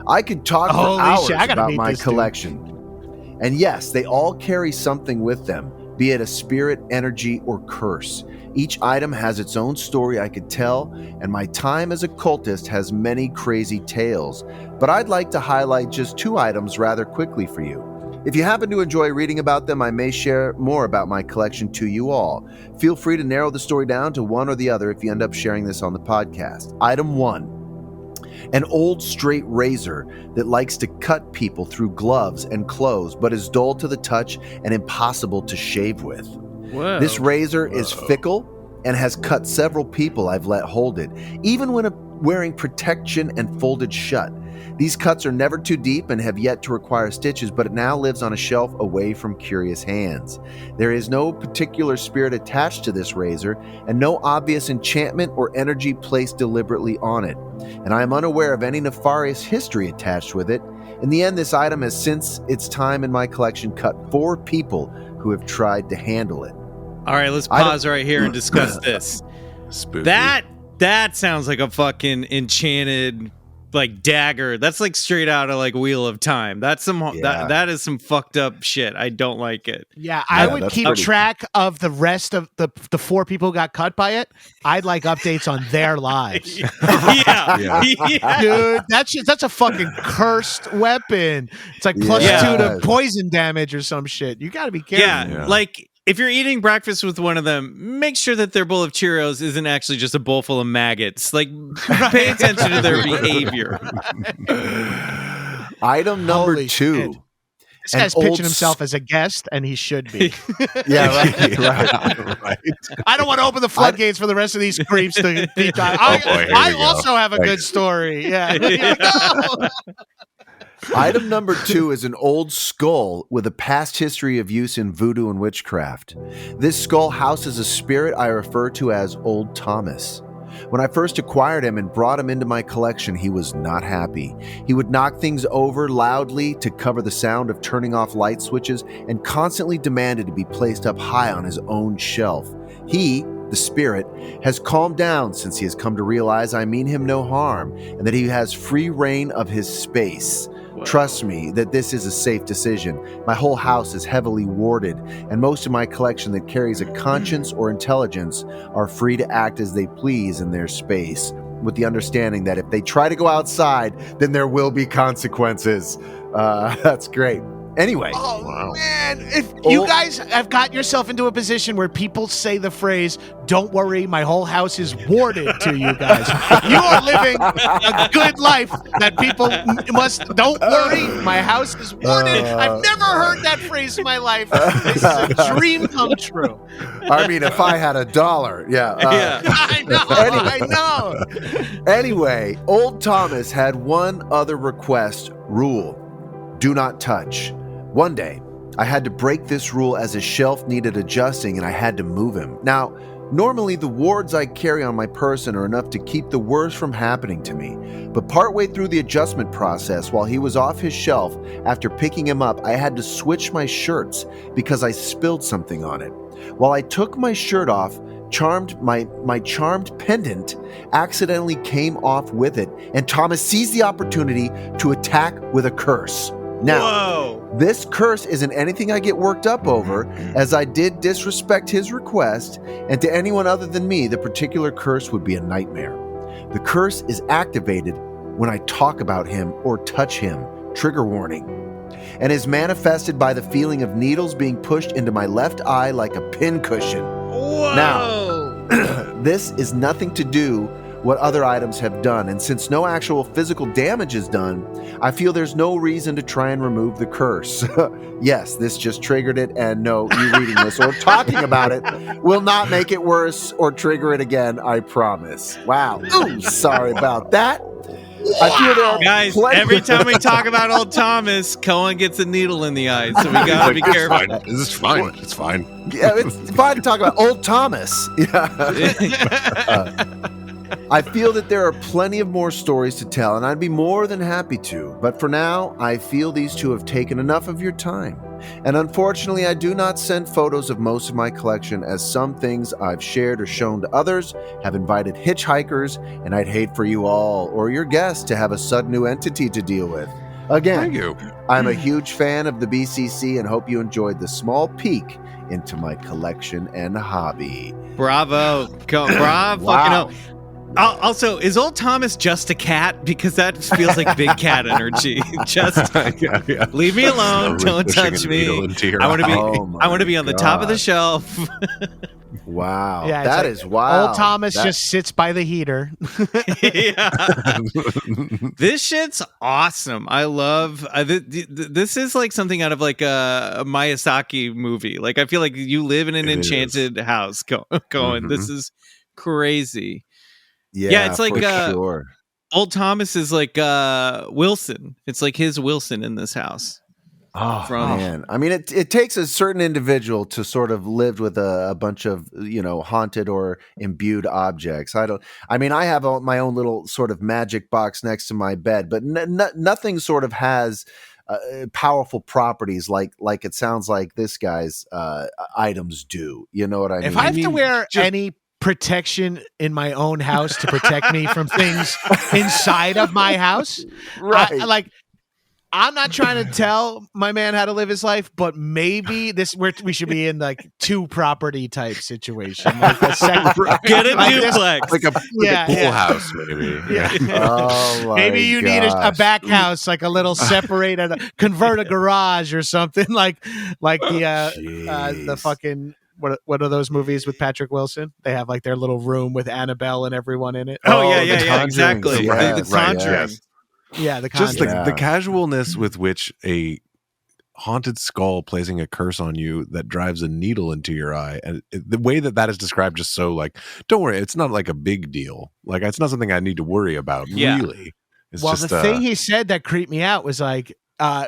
I could talk for hours about my collection. And yes, they all carry something with them, be it a spirit, energy, or curse. Each item has its own story I could tell, and my time as a cultist has many crazy tales. But I'd like to highlight just 2 items rather quickly for you. If you happen to enjoy reading about them, I may share more about my collection to you all. Feel free to narrow the story down to one or the other if you end up sharing this on the podcast. Item 1. An old straight razor that likes to cut people through gloves and clothes, but is dull to the touch and impossible to shave with. Whoa. This razor is fickle and has cut several people I've let hold it, even when wearing protection and folded shut. These cuts are never too deep and have yet to require stitches, but it now lives on a shelf away from curious hands. There is no particular spirit attached to this razor, and no obvious enchantment or energy placed deliberately on it. And I am unaware of any nefarious history attached with it. In the end, this item has since its time in my collection cut 4 people who have tried to handle it. All right, let's pause right here and discuss this. Spooky. That sounds like a fucking enchanted like dagger. That's like straight out of like Wheel of Time. That's some that is some fucked up shit. I don't like it. Yeah, I would keep track of the rest of the 4 people who got cut by it. I'd like updates on their lives. yeah. Dude, that's a fucking cursed weapon. It's like plus 2 to poison damage or some shit. You got to be careful. Yeah, like if you're eating breakfast with one of them, make sure that their bowl of Cheerios isn't actually just a bowl full of maggots. Like, pay attention to their behavior. Item number 2. Shit. This guy's pitching himself as a guest, and he should be. Right. I don't want to open the floodgates for the rest of these creeps to be done. I also have a good story. Yeah. Item number 2 is an old skull with a past history of use in voodoo and witchcraft. This skull houses a spirit I refer to as Old Thomas. When I first acquired him and brought him into my collection, he was not happy. He would knock things over loudly to cover the sound of turning off light switches and constantly demanded to be placed up high on his own shelf. He, the spirit, has calmed down since he has come to realize I mean him no harm and that he has free reign of his space. Whoa. Trust me that this is a safe decision. My whole house is heavily warded, and most of my collection that carries a conscience or intelligence are free to act as they please in their space, with the understanding that if they try to go outside, then there will be consequences. That's great. Anyway. Oh, man. If you guys have got yourself into a position where people say the phrase, "Don't worry, my whole house is warded," to you guys, you are living a good life that people must, "Don't worry, my house is warded." I've never heard that phrase in my life. This is a dream come true. I mean, if I had $1, yeah. I know. Anyway, Old Thomas had one other request rule. Do not touch. One day, I had to break this rule as his shelf needed adjusting and I had to move him. Now, normally the wards I carry on my person are enough to keep the worst from happening to me. But partway through the adjustment process, while he was off his shelf, after picking him up, I had to switch my shirts because I spilled something on it. While I took my shirt off, my charmed pendant accidentally came off with it, and Thomas seized the opportunity to attack with a curse. Now, this curse isn't anything I get worked up over, as I did disrespect his request, and to anyone other than me, the particular curse would be a nightmare. The curse is activated when I talk about him or touch him, trigger warning, and is manifested by the feeling of needles being pushed into my left eye like a pincushion. Whoa. Now, this is nothing to do what other items have done, and since no actual physical damage is done, I feel there's no reason to try and remove the curse. Yes, this just triggered it, and no, you reading this or talking about it will not make it worse or trigger it again, I promise. Wow. Ooh, sorry about that. I feel there are guys, every time we talk about Old Thomas, Cohen gets a needle in the eye, so we gotta be careful. This is fine. It's fine. Yeah, it's fine to talk about Old Thomas. Yeah. I feel that there are plenty of more stories to tell, and I'd be more than happy to. But for now, I feel these two have taken enough of your time. And unfortunately, I do not send photos of most of my collection, as some things I've shared or shown to others have invited hitchhikers, and I'd hate for you all or your guests to have a sudden new entity to deal with. Again, Thank you. I'm a huge fan of the BCC and hope you enjoyed the small peek into my collection and hobby. Bravo. Bravo. Wow. Fucking hell. Also, is Old Thomas just a cat? Because that feels like big cat energy. Just leave me alone. Don't touch me. I want to be. I want to be on the top of the shelf. Wow, yeah, that is wild. Old Thomas just sits by the heater. This shit's awesome. I love. This is like something out of like a Miyazaki movie. Like I feel like you live in an enchanted house. Going. This is crazy. Yeah, it's like sure. Old Thomas is like Wilson. It's like his Wilson in this house. Oh man, I mean, it takes a certain individual to sort of live with a bunch of haunted or imbued objects. I mean, I have my own little sort of magic box next to my bed, but nothing sort of has powerful properties like it sounds like this guy's items do. You know what I mean? If I have to wear any protection in my own house to protect me from things inside of my house. Right. I'm not trying to tell my man how to live his life, but maybe we should be in like 2 property type situation. Like a second, Get a like duplex. Like a pool house, maybe. Yeah. Oh my Maybe you need a gosh. back house, like a little separated, convert a garage or something, like the fucking what are those movies with Patrick Wilson? They have like their little room with Annabelle and everyone in it. Oh, The yeah, Conjuring. exactly. Yes, The Conjuring. yes. Yeah, the Just Conjuring. the casualness with which a haunted skull placing a curse on you that drives a needle into your eye, and the way that is described, just so like, don't worry, it's not like a big deal. Like, it's not something I need to worry about. Yeah. Really, it's Well, just the thing he said that creeped me out was like,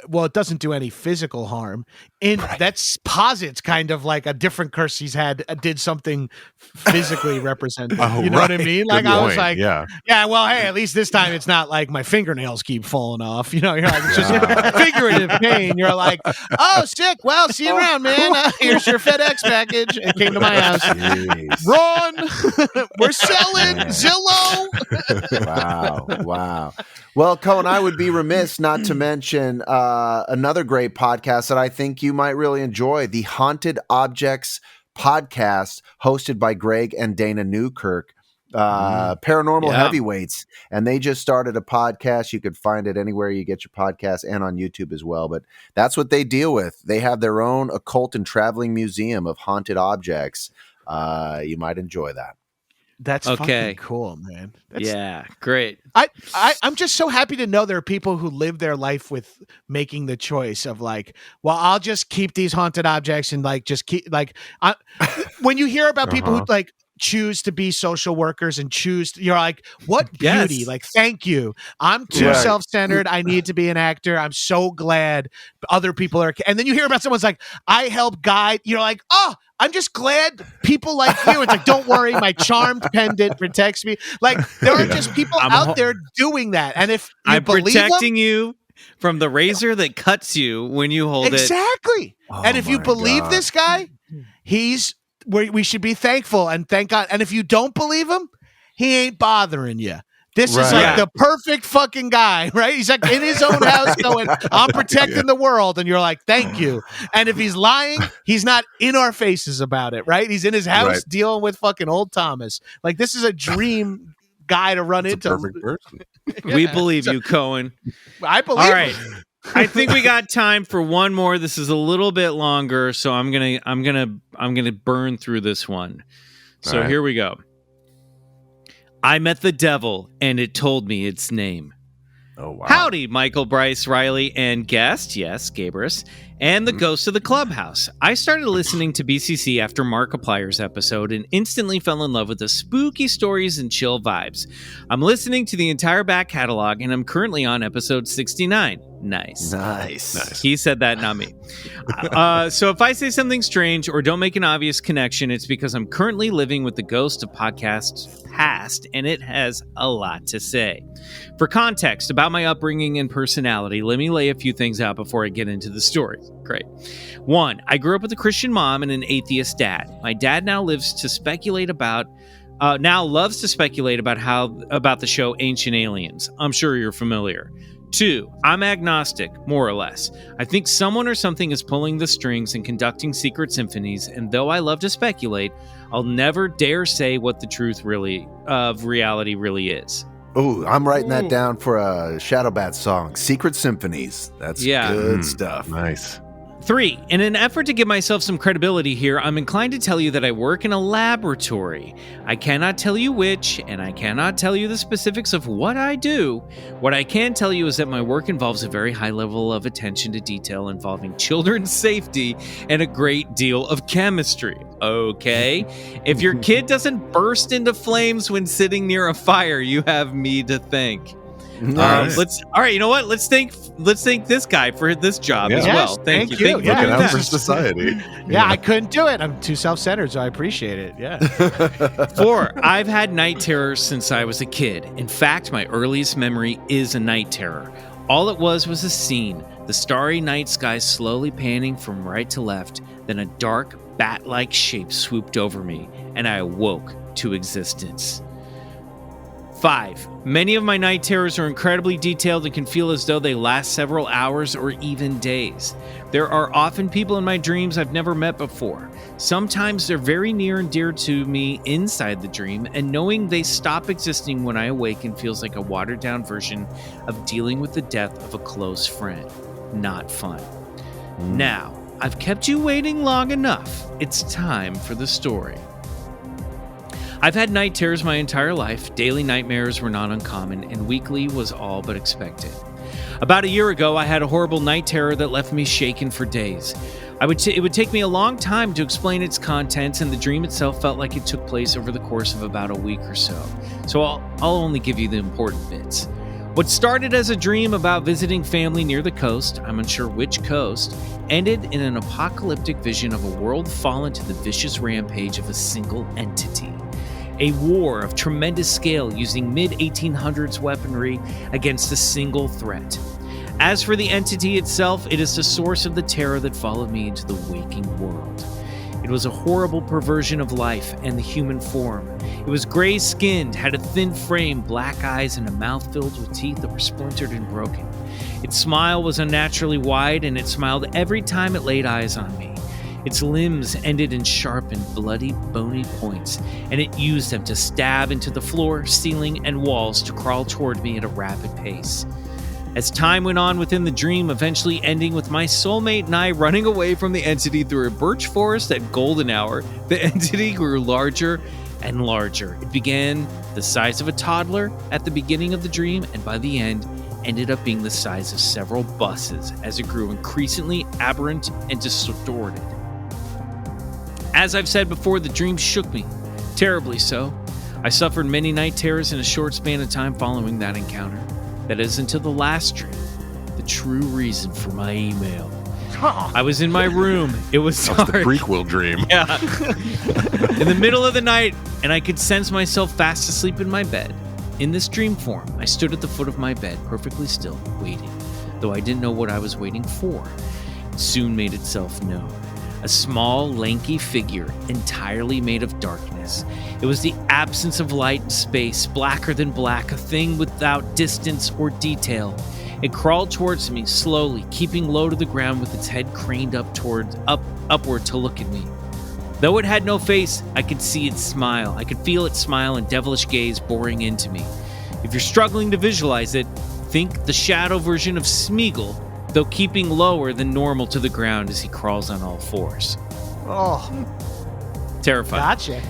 well, it doesn't do any physical harm. That's posits kind of like a different curse he's had did something physically represented. Oh, you know what I mean? Like, Good I was point. like, yeah, well, hey, at least this time it's not like my fingernails keep falling off. You know, you're like, it's just figurative pain. You're like, oh, sick. Well, see you around, man. Here's your FedEx package. It came to my house. Jeez. Run. We're selling Zillow. Wow. Well, Cohen, I would be remiss not to mention another great podcast that I think you might really enjoy, the Haunted Objects podcast, hosted by Greg and Dana Newkirk, paranormal heavyweights. And they just started a podcast. You could find it anywhere you get your podcast and on YouTube as well. But that's what they deal with. They have their own occult and traveling museum of haunted objects. You might enjoy that. That's Okay. fucking cool, man. Yeah, great. I'm just so happy to know there are people who live their life with making the choice of like, well, I'll just keep these haunted objects and like just keep like. When you hear about people who like choose to be social workers and you're like, what beauty? Yes. Like, thank you. I'm too Right. self-centered. I need to be an actor. I'm so glad other people are. And then you hear about someone's like, I help guide. You're like, oh, I'm just glad people like you. It's like, don't worry, my charmed pendant protects me. Like, there are just people out there doing that. And if you I'm believe protecting them, you from the razor that cuts you when you hold it. exactly. And if you my believe God. this guy, we should be thankful and thank God. And if you don't believe him, he ain't bothering you. This is Right. like Yeah. the perfect fucking guy, right? He's like in his own house going, I'm protecting the world. And you're like, thank you. And if he's lying, he's not in our faces about it, right? He's in his house Right. dealing with fucking old Thomas. Like, this is a dream guy to run it's a into. perfect person. We believe you, Cohen. I believe All right. him. I think we got time for one more. This is a little bit longer, so I'm gonna burn through this one. So All right. here we go. I met the devil, and it told me its name. Oh, wow. Howdy, Michael, Bryce, Riley, and guest, yes, Gabrus, and the ghost of the clubhouse. I started listening to BCC after Markiplier's episode and instantly fell in love with the spooky stories and chill vibes. I'm listening to the entire back catalog, and I'm currently on episode 69. Nice. He said that, not me. So if I say something strange or don't make an obvious connection, it's because I'm currently living with the ghost of podcasts past, and it has a lot to say. For context about my upbringing and personality, let me lay a few things out before I get into the story. Great. 1, I grew up with a Christian mom and an atheist dad. My dad now loves to speculate about how about the show Ancient Aliens. I'm sure you're familiar. 2, I'm agnostic, more or less. I think someone or something is pulling the strings and conducting secret symphonies, and though I love to speculate, I'll never dare say what the truth of reality really is. Oh, I'm writing that down for a Shadowbat song. Secret Symphonies. That's good stuff. Nice. 3, in an effort to give myself some credibility here, I'm inclined to tell you that I work in a laboratory. I cannot tell you which, and I cannot tell you the specifics of what I do. What I can tell you is that my work involves a very high level of attention to detail involving children's safety and a great deal of chemistry. Okay? If your kid doesn't burst into flames when sitting near a fire, you have me to thank. Nice. All right, you know what? Let's thank this guy for this job as Yes, well. thank you. Thank Yeah, Looking for out that. for society. Yeah, I couldn't do it. I'm too self-centered, so I appreciate it. Yeah. 4, I've had night terrors since I was a kid. In fact, my earliest memory is a night terror. All it was a scene, the starry night sky slowly panning from right to left, then a dark, bat-like shape swooped over me, and I awoke to existence. 5. Many of my night terrors are incredibly detailed and can feel as though they last several hours or even days. There are often people in my dreams I've never met before. Sometimes they're very near and dear to me inside the dream, and knowing they stop existing when I awaken feels like a watered-down version of dealing with the death of a close friend. Not fun. Now, I've kept you waiting long enough. It's time for the story. I've had night terrors my entire life. Daily nightmares were not uncommon, and weekly was all but expected. About a year ago, I had a horrible night terror that left me shaken for days. It would take me a long time to explain its contents, and the dream itself felt like it took place over the course of about a week or so. So I'll only give you the important bits. What started as a dream about visiting family near the coast, I'm unsure which coast, ended in an apocalyptic vision of a world fallen to the vicious rampage of a single entity. A war of tremendous scale using mid-1800s weaponry against a single threat. As for the entity itself, it is the source of the terror that followed me into the waking world. It was a horrible perversion of life and the human form. It was gray-skinned, had a thin frame, black eyes, and a mouth filled with teeth that were splintered and broken. Its smile was unnaturally wide, and it smiled every time it laid eyes on me. Its limbs ended in sharpened, bloody, bony points, and it used them to stab into the floor, ceiling, and walls to crawl toward me at a rapid pace. As time went on within the dream, eventually ending with my soulmate and I running away from the entity through a birch forest at golden hour, the entity grew larger and larger. It began the size of a toddler at the beginning of the dream, and by the end, ended up being the size of several buses as it grew increasingly aberrant and distorted. As I've said before, the dream shook me, terribly so. I suffered many night terrors in a short span of time following that encounter. That is until the last dream, the true reason for my email. I was in my room. It was That was the dark. prequel dream. Yeah. In the middle of the night, and I could sense myself fast asleep in my bed. In this dream form, I stood at the foot of my bed, perfectly still, waiting, though I didn't know what I was waiting for. It soon made itself known. A small, lanky figure, entirely made of darkness. It was the absence of light and space, blacker than black, a thing without distance or detail. It crawled towards me slowly, keeping low to the ground with its head craned upward to look at me. Though it had no face, I could see its smile. I could feel its smile and devilish gaze boring into me. If you're struggling to visualize it, think the shadow version of Smeagol, though keeping lower than normal to the ground as he crawls on all fours. Oh, Terrifying. gotcha.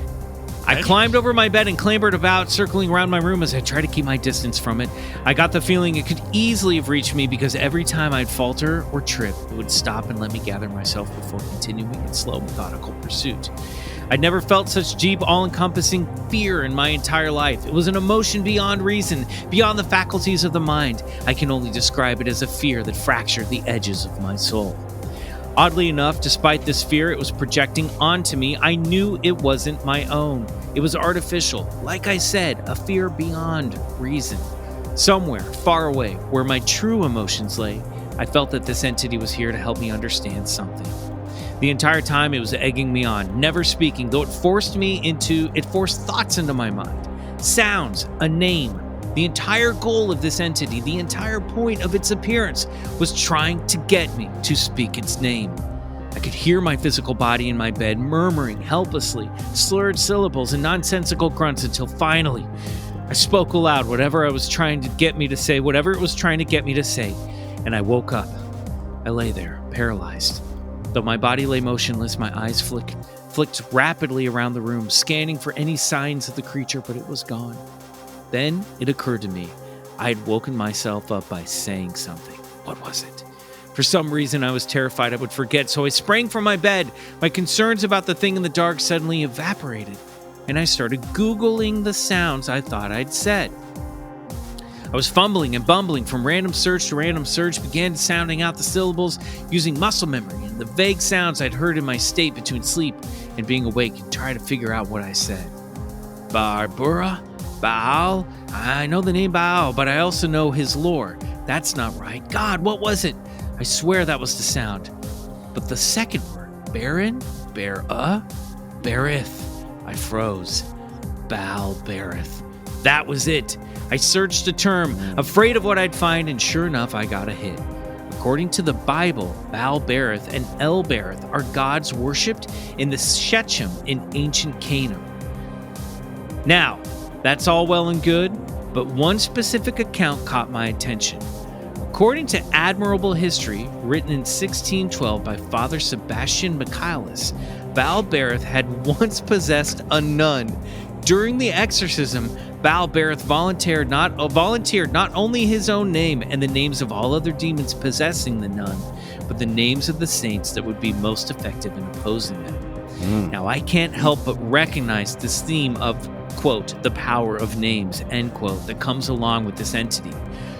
I climbed over my bed and clambered about, circling around my room as I tried to keep my distance from it. I got the feeling it could easily have reached me because every time I'd falter or trip, it would stop and let me gather myself before continuing its slow, methodical pursuit. I'd never felt such deep, all-encompassing fear in my entire life. It was an emotion beyond reason, beyond the faculties of the mind. I can only describe it as a fear that fractured the edges of my soul. Oddly enough, despite this fear it was projecting onto me, I knew it wasn't my own. It was artificial. Like I said, a fear beyond reason. Somewhere, far away, where my true emotions lay, I felt that this entity was here to help me understand something. The entire time it was egging me on, never speaking, though it forced thoughts into my mind. Sounds, a name. The entire goal of this entity, the entire point of its appearance, was trying to get me to speak its name. I could hear my physical body in my bed murmuring helplessly, slurred syllables and nonsensical grunts until finally I spoke aloud whatever it was trying to get me to say, and I woke up. I lay there, paralyzed. Though my body lay motionless, my eyes flicked rapidly around the room, scanning for any signs of the creature, but it was gone. Then it occurred to me, I had woken myself up by saying something. What was it? For some reason, I was terrified I would forget, so I sprang from my bed. My concerns about the thing in the dark suddenly evaporated, and I started Googling the sounds I thought I'd said. I was fumbling and bumbling from random search to random search, began sounding out the syllables using muscle memory and the vague sounds I'd heard in my state between sleep and being awake, and tried to figure out what I said. Barbara? Baal? I know the name Baal, but I also know his lore. That's not right. God, what was it? I swear that was the sound. But the second word, Baron? Bear-a? Bearith. I froze. Balbereth. That was it. I searched the term, afraid of what I'd find, and sure enough, I got a hit. According to the Bible, Balbereth and Elbereth are gods worshipped in the Shechem in ancient Canaan. Now, that's all well and good, but one specific account caught my attention. According to admirable history, written in 1612 by Father Sebastian Michaelis, Balbereth had once possessed a nun. During the exorcism, Balbereth volunteered not only his own name and the names of all other demons possessing the nun, but the names of the saints that would be most effective in opposing them. Now, I can't help but recognize this theme of, quote, the power of names, end quote, that comes along with this entity.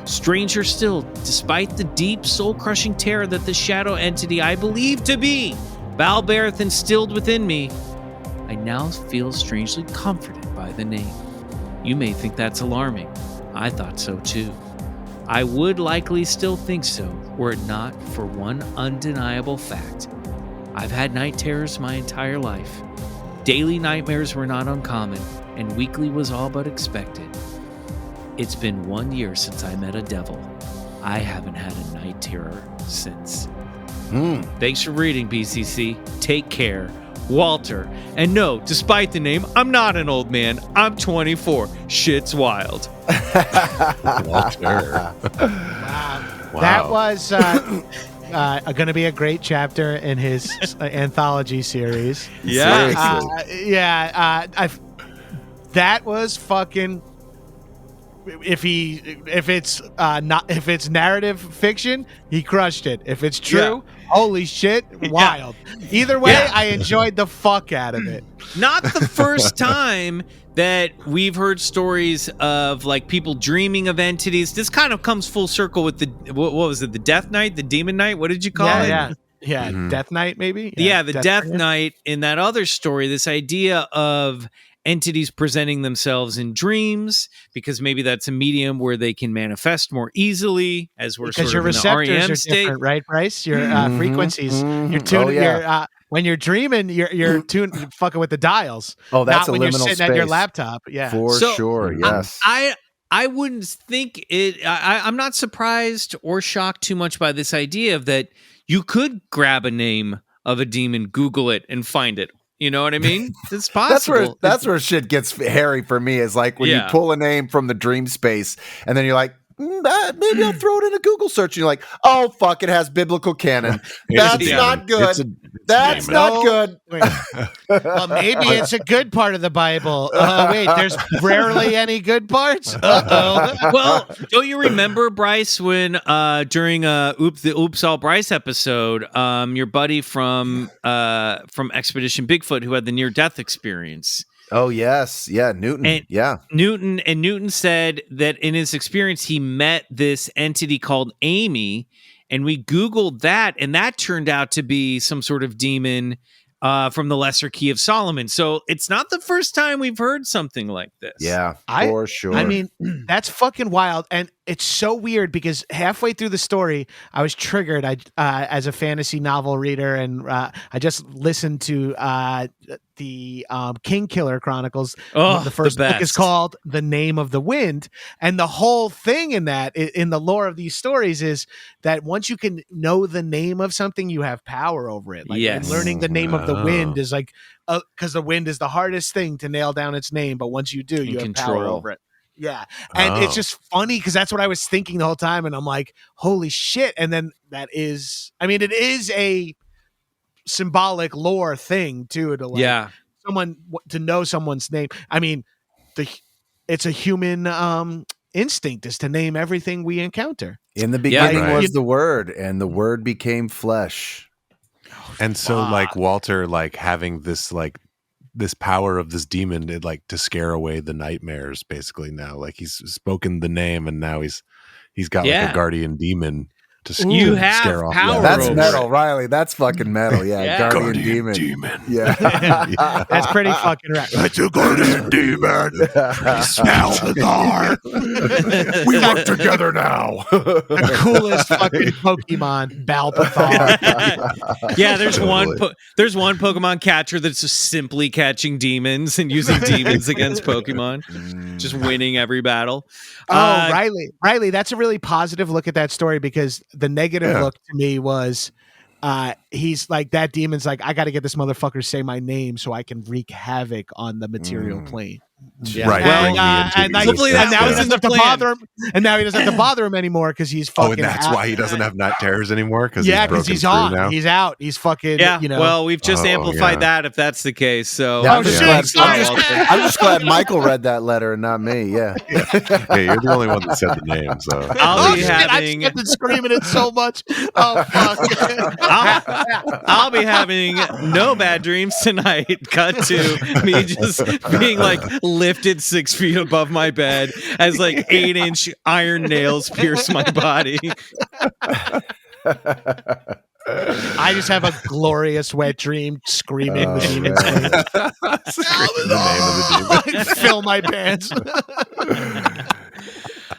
Stranger still, despite the deep, soul-crushing terror that the shadow entity I believe to be Balbereth instilled within me, I now feel strangely comforted by the name. You may think that's alarming. I thought so too. I would likely still think so, were it not for one undeniable fact. I've had night terrors my entire life. Daily nightmares were not uncommon, and weekly was all but expected. It's been 1 year since I met a devil. I haven't had a night terror since. Thanks for reading, BCC. Take care. Walter. And no, despite the name, I'm not an old man. I'm 24. Shit's wild. Walter. Wow. That was going to be a great chapter in his anthology series. Yeah. That was fucking. If it's narrative fiction, he crushed it. If it's true, holy shit, wild. Either way, I enjoyed the fuck out of it. Not the first time that we've heard stories of like people dreaming of entities. This kind of comes full circle with the what was it? The Death Knight, the Demon Knight. What did you call it? Yeah. Death Knight, maybe. Yeah, the Death Knight. In that other story, this idea of entities presenting themselves in dreams, because maybe that's a medium where they can manifest more easily, as we're because sort your of in the receptors REM are state. different, right, Bryce? Your frequencies. You're tuning. When you're dreaming, you're fucking with the dials. Oh, that's not when a you're liminal sitting at your space. laptop. Yeah, For sure. Yes. I wouldn't think it. I'm not surprised or shocked too much by this idea of that you could grab a name of a demon, Google it, and find it. You know what I mean? It's possible. That's where shit gets hairy for me. Is like when you pull a name from the dream space, and then you're like, maybe I'll throw it in a Google search. And you're like, oh fuck, it has biblical canon. That's not good. That's not good. Well, maybe it's a good part of the Bible. Wait, there's rarely any good parts. Well, don't you remember, Bryce, when during the Oops All Bryce episode, your buddy from Expedition Bigfoot who had the near-death experience? Oh yes, yeah, Newton. Newton said that in his experience he met this entity called Amy, and we Googled that, and that turned out to be some sort of demon from the Lesser Key of Solomon. So it's not the first time we've heard something like this. Yeah, for sure. I mean, that's fucking wild, and it's so weird because halfway through the story, I was triggered. As a fantasy novel reader, and I just listened to the King Killer Chronicles. The first book is called The Name of the Wind, and the whole thing in that, in the lore of these stories, is that once you can know the name of something, you have power over it. Like learning the name of the wind is like, because the wind is the hardest thing to nail down its name, but once you do, you have power over it. Yeah. And it's just funny because that's what I was thinking the whole time. And I'm like, holy shit. And then it is a symbolic lore thing too, to like someone to know someone's name. I mean, it's a human instinct is to name everything we encounter. In the beginning was the Word, and the Word became flesh. And so like Walter, like having this like this power of this demon to scare away the nightmares basically now. Like he's spoken the name and now he's got like a guardian demon You have scare off power the That's over metal, it. Riley. That's fucking metal. Yeah, Yeah. Guardian Demon. Yeah. That's pretty fucking right. That's a guardian demon. Smell the dark. We work together now. The coolest fucking Pokemon, Balpathar. Yeah, there's Totally. there's one Pokemon catcher that's just simply catching demons and using demons against Pokemon, just winning every battle. Oh, Riley, that's a really positive look at that story, because the negative look to me was he's like, that demon's like, I got to get this motherfucker to say my name so I can wreak havoc on the material plane. Yeah. Right. Well, And hopefully now that he wasn't doesn't have the to plan. bother him. And now he doesn't have to bother him anymore because he's fucking. Oh, and that's why he doesn't have night terrors anymore? Because he's on. now? He's out. He's fucking. Yeah. You know. Well, we've just Oh, amplified yeah. that if that's the case. So Yeah, Oh, shit, I'm just glad Michael read that letter and not me. Yeah. Hey, you're the only one that said the name, so. I'll be shit! I having just been screaming it so much. Oh fuck! I'll be having no bad dreams tonight. Cut to me just being like lifted 6 feet above my bed as like 8-inch iron nails pierce my body. I just have a glorious wet dream screaming the demon's name. Screaming the name of the demon. Fill my pants.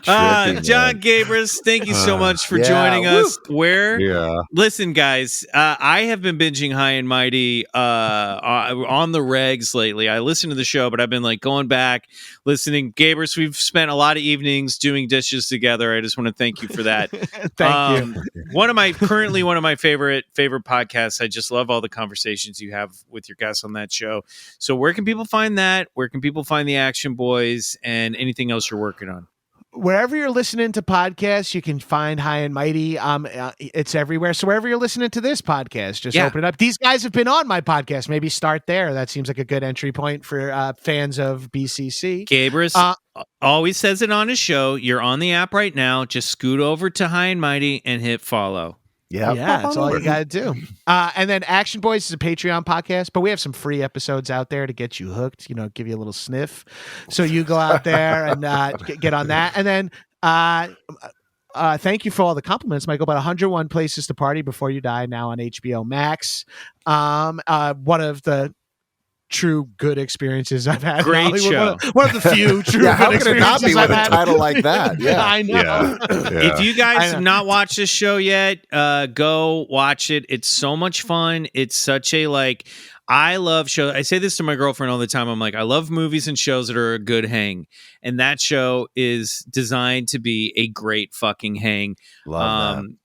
Trippy, Jon man. Gabrus, thank you so much for Yeah, joining woo. us. Yeah. Listen, guys, I have been binging High and Mighty on the regs lately. I listen to the show, but I've been like going back, listening. Gabrus, we've spent a lot of evenings doing dishes together. I just want to thank you for that. Thank you. One of my favorite podcasts. I just love all the conversations you have with your guests on that show. So where can people find that? Where can people find the Action Boys and anything else you're working on? Wherever you're listening to podcasts, you can find High and Mighty. It's everywhere. So wherever you're listening to this podcast, just open it up. These guys have been on my podcast. Maybe start there. That seems like a good entry point for fans of BCC. Gabrus always says it on his show. You're on the app right now. Just scoot over to High and Mighty and hit follow. Yeah. That's all you got to do. And then Action Boys is a Patreon podcast, but we have some free episodes out there to get you hooked, give you a little sniff. So you go out there and get on that. And then thank you for all the compliments, Michael. About 101 Places to Party Before You Die, now on HBO Max. One of the true good experiences I've had. Great in Hollywood. show. One of the few true Yeah, how good could it not be experiences with I've a had. title like that? Yeah. I know. Yeah. If you guys I know. have not watched this show yet, go watch it. It's so much fun. It's such a I love shows. I say this to my girlfriend all the time. I'm like, I love movies and shows that are a good hang. And that show is designed to be a great fucking hang. Love that.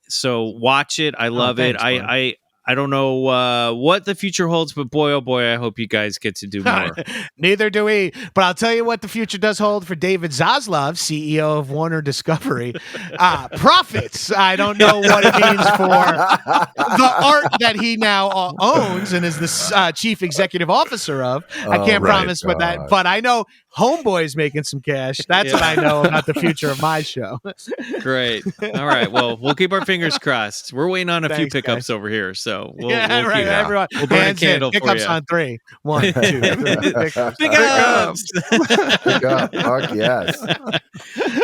So watch it. I love thanks, it. I don't know what the future holds, but boy, oh boy, I hope you guys get to do more. Neither do we. But I'll tell you what the future does hold for David Zaslav, CEO of Warner Discovery. Profits. I don't know what it means for the art that he now owns and is the chief executive officer of. I can't promise what that, but I know Homeboy's making some cash. That's what I know about the future of my show. Great. All right. Well, we'll keep our fingers crossed. We're waiting on a few Thanks, pickups guys. over here. So we'll Right. keep Everyone, We'll burn a hands in. candle for Pickups you. on 3. 1, 2, 3. Pickups. Pickups. Pick up. Fuck yes.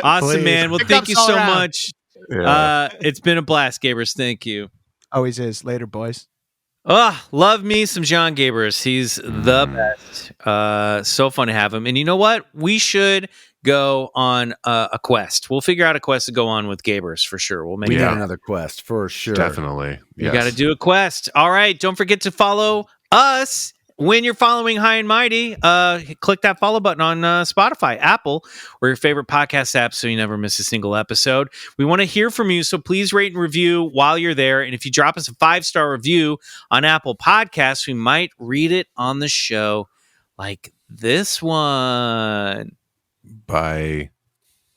Awesome, Please. man. Well, Pickups thank you all so around. much. Yeah. It's been a blast, Gabrus. Thank you. Always is. Later, boys. Love me some Jon Gabrus. He's the best. So fun to have him. And you know what? We should go on a quest. We'll figure out a quest to go on with Gabrus for sure. We'll make We it need happen. another quest for sure. Definitely. You got to do a quest. All right. Don't forget to follow us when you're following High and Mighty. Click that follow button on Spotify, Apple, or your favorite podcast app so you never miss a single episode. We want to hear from you, so please rate and review while you're there. And if you drop us a 5-star review on Apple Podcasts, we might read it on the show, like this one. By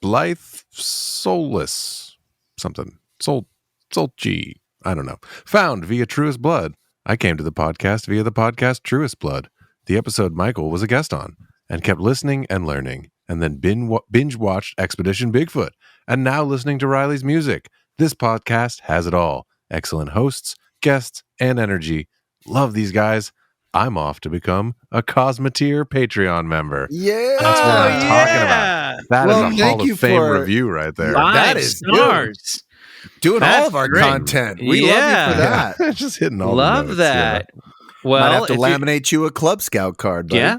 Blythe Soulless something. Soulchi. I don't know. Found via Truest Blood. I came to the podcast via the podcast Truest Blood, the episode Michael was a guest on, and kept listening and learning, and then binge watched Expedition Bigfoot, and now listening to Riley's music. This podcast has it all. Excellent hosts, guests, and energy. Love these guys. I'm off to become a Cosmeteer Patreon member. Yeah. That's what I'm talking about. That is Well, a thank Hall you of Fame for- review right there. Yeah. that 5 is stars. Doing That's all of our great. content. We Yeah. love you for that. Just hitting all the Love notes, that. Might Well, have to if you- laminate you a Club Scout card, buddy. yeah,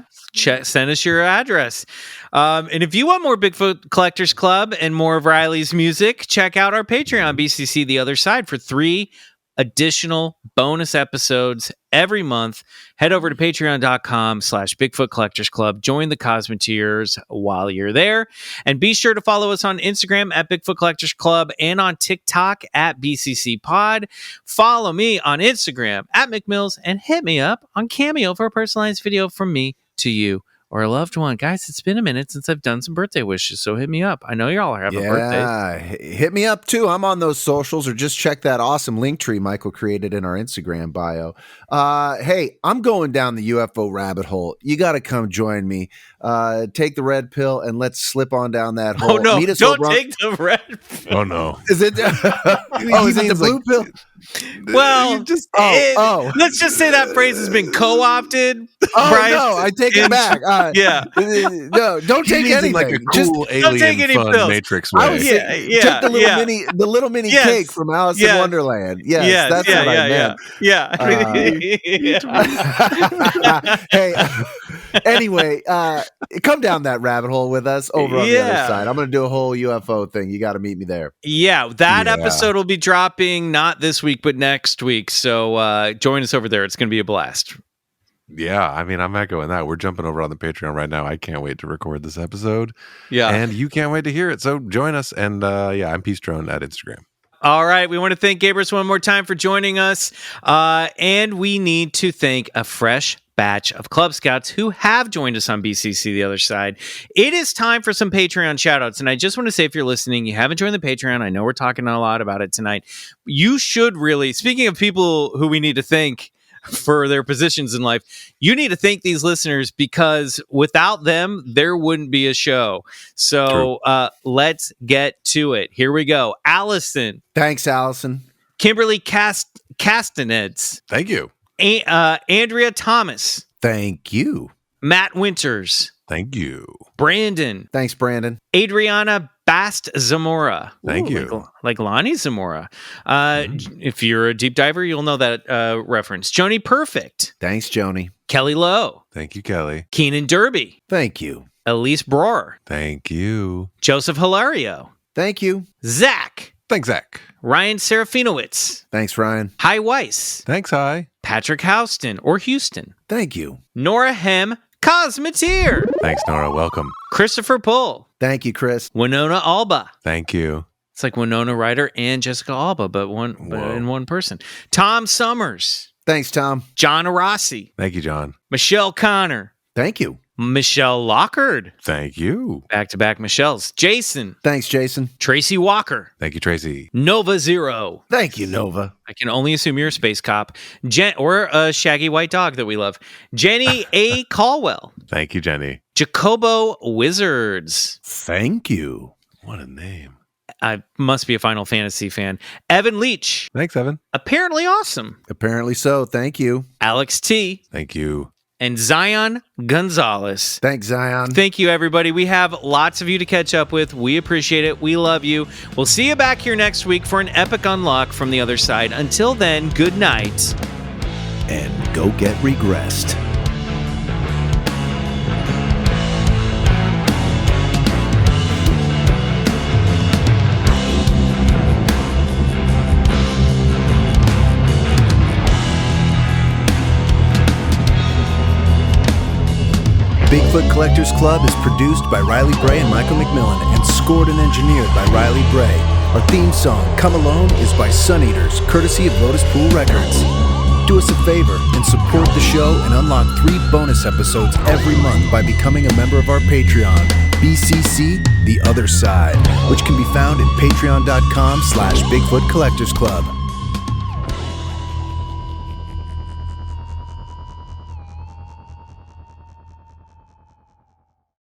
send us your address. And if you want more Bigfoot Collectors Club and more of Riley's music, check out our Patreon, BCC The Other Side, for 3 additional bonus episodes every month. Head over to patreon.com/BigfootCollectorsClub. Join the Cosmeteers while you're there. And be sure to follow us on Instagram at Bigfoot Collectors Club and on TikTok at BCC Pod. Follow me on Instagram at McMills and hit me up on Cameo for a personalized video from me to you or a loved one. Guys, it's been a minute since I've done some birthday wishes, so hit me up. I know y'all are having birthdays. Yeah, hit me up too. I'm on those socials, or just check that awesome link tree Michael created in our Instagram bio. Hey, I'm going down the UFO rabbit hole. You got to come join me. Take the red pill and let's slip on down that hole. Oh, no, Meet us don't over on- take the red. Oh, no. Is it? Oh, is it the blue pill? Well, just let's just say that phrase has been co-opted. Oh Bryce, no, I take it back. yeah. No, don't take anything. like a Just cool don't take any alien fun pills. Matrix I way. was Yeah, saying, yeah, take the little mini Yes. cake from Alice in Yes. Wonderland. Yes, that's what I meant. Hey, anyway, come down that rabbit hole with us over on the other side. I'm going to do a whole UFO thing. You got to meet me there. Yeah, that Yeah. episode will be dropping not this week, but next week. So join us over there. It's going to be a blast. Yeah, I mean, I'm echoing that. We're jumping over on the Patreon right now. I can't wait to record this episode. Yeah. And you can't wait to hear it. So join us. And yeah, I'm Peace Drone at Instagram. All right. We want to thank Gabrus one more time for joining us. And we need to thank a fresh batch of Club Scouts who have joined us on BCC The Other Side. It is time for some Patreon shoutouts. And I just want to say, if you're listening, you haven't joined the Patreon, I know we're talking a lot about it tonight. You should really, speaking of people who we need to thank for their positions in life, you need to thank these listeners, because without them, there wouldn't be a show. So let's get to it. Here we go. Allison. Thanks, Allison. Kimberly Castaneds. Thank you. Andrea Thomas. Thank you. Matt Winters. Thank you. Brandon. Thanks, Brandon. Adriana Bast Zamora. Thank you. Like Lonnie Zamora. If you're a deep diver, you'll know that reference. Joni Perfect. Thanks, Joni. Kelly Lowe. Thank you, Kelly. Keenan Derby. Thank you. Elise Broer. Thank you. Joseph Hilario. Thank you. Zach. Thanks, Zach. Ryan Serafinowicz. Thanks, Ryan. Hi Weiss. Thanks, Hi. Patrick Houston or Houston. Thank you. Nora Hem Cosmeteer. Thanks, Nora. Welcome. Christopher Pull. Thank you, Chris. Winona Alba. Thank you. It's like Winona Ryder and Jessica Alba, but in one person. Tom Summers. Thanks, Tom. John Arossi. Thank you, John. Michelle Connor. Thank you. Michelle Lockard. Thank you. Back-to-back Michelles. Jason. Thanks, Jason. Tracy Walker. Thank you, Tracy. Nova Zero. Thank you, Nova. I can only assume you're a space cop. Or a shaggy white dog that we love. Jenny A. Caldwell. Thank you, Jenny. Jacobo Wizards. Thank you. What a name. I must be a Final Fantasy fan. Evan Leach. Thanks, Evan. Apparently awesome. Apparently so. Thank you. Alex T. Thank you. And Zion Gonzalez. Thanks, Zion. Thank you, everybody. We have lots of you to catch up with. We appreciate it. We love you. We'll see you back here next week for an epic unlock from the other side. Until then, good night. And go get regressed. Bigfoot Collectors Club is produced by Riley Bray and Michael McMillan and scored and engineered by Riley Bray. Our theme song, Come Alone, is by Suneaters, courtesy of Lotuspool Records. Do us a favor and support the show and unlock 3 bonus episodes every month by becoming a member of our Patreon, BCC The Other Side, which can be found at patreon.com/BigfootCollectorsClub.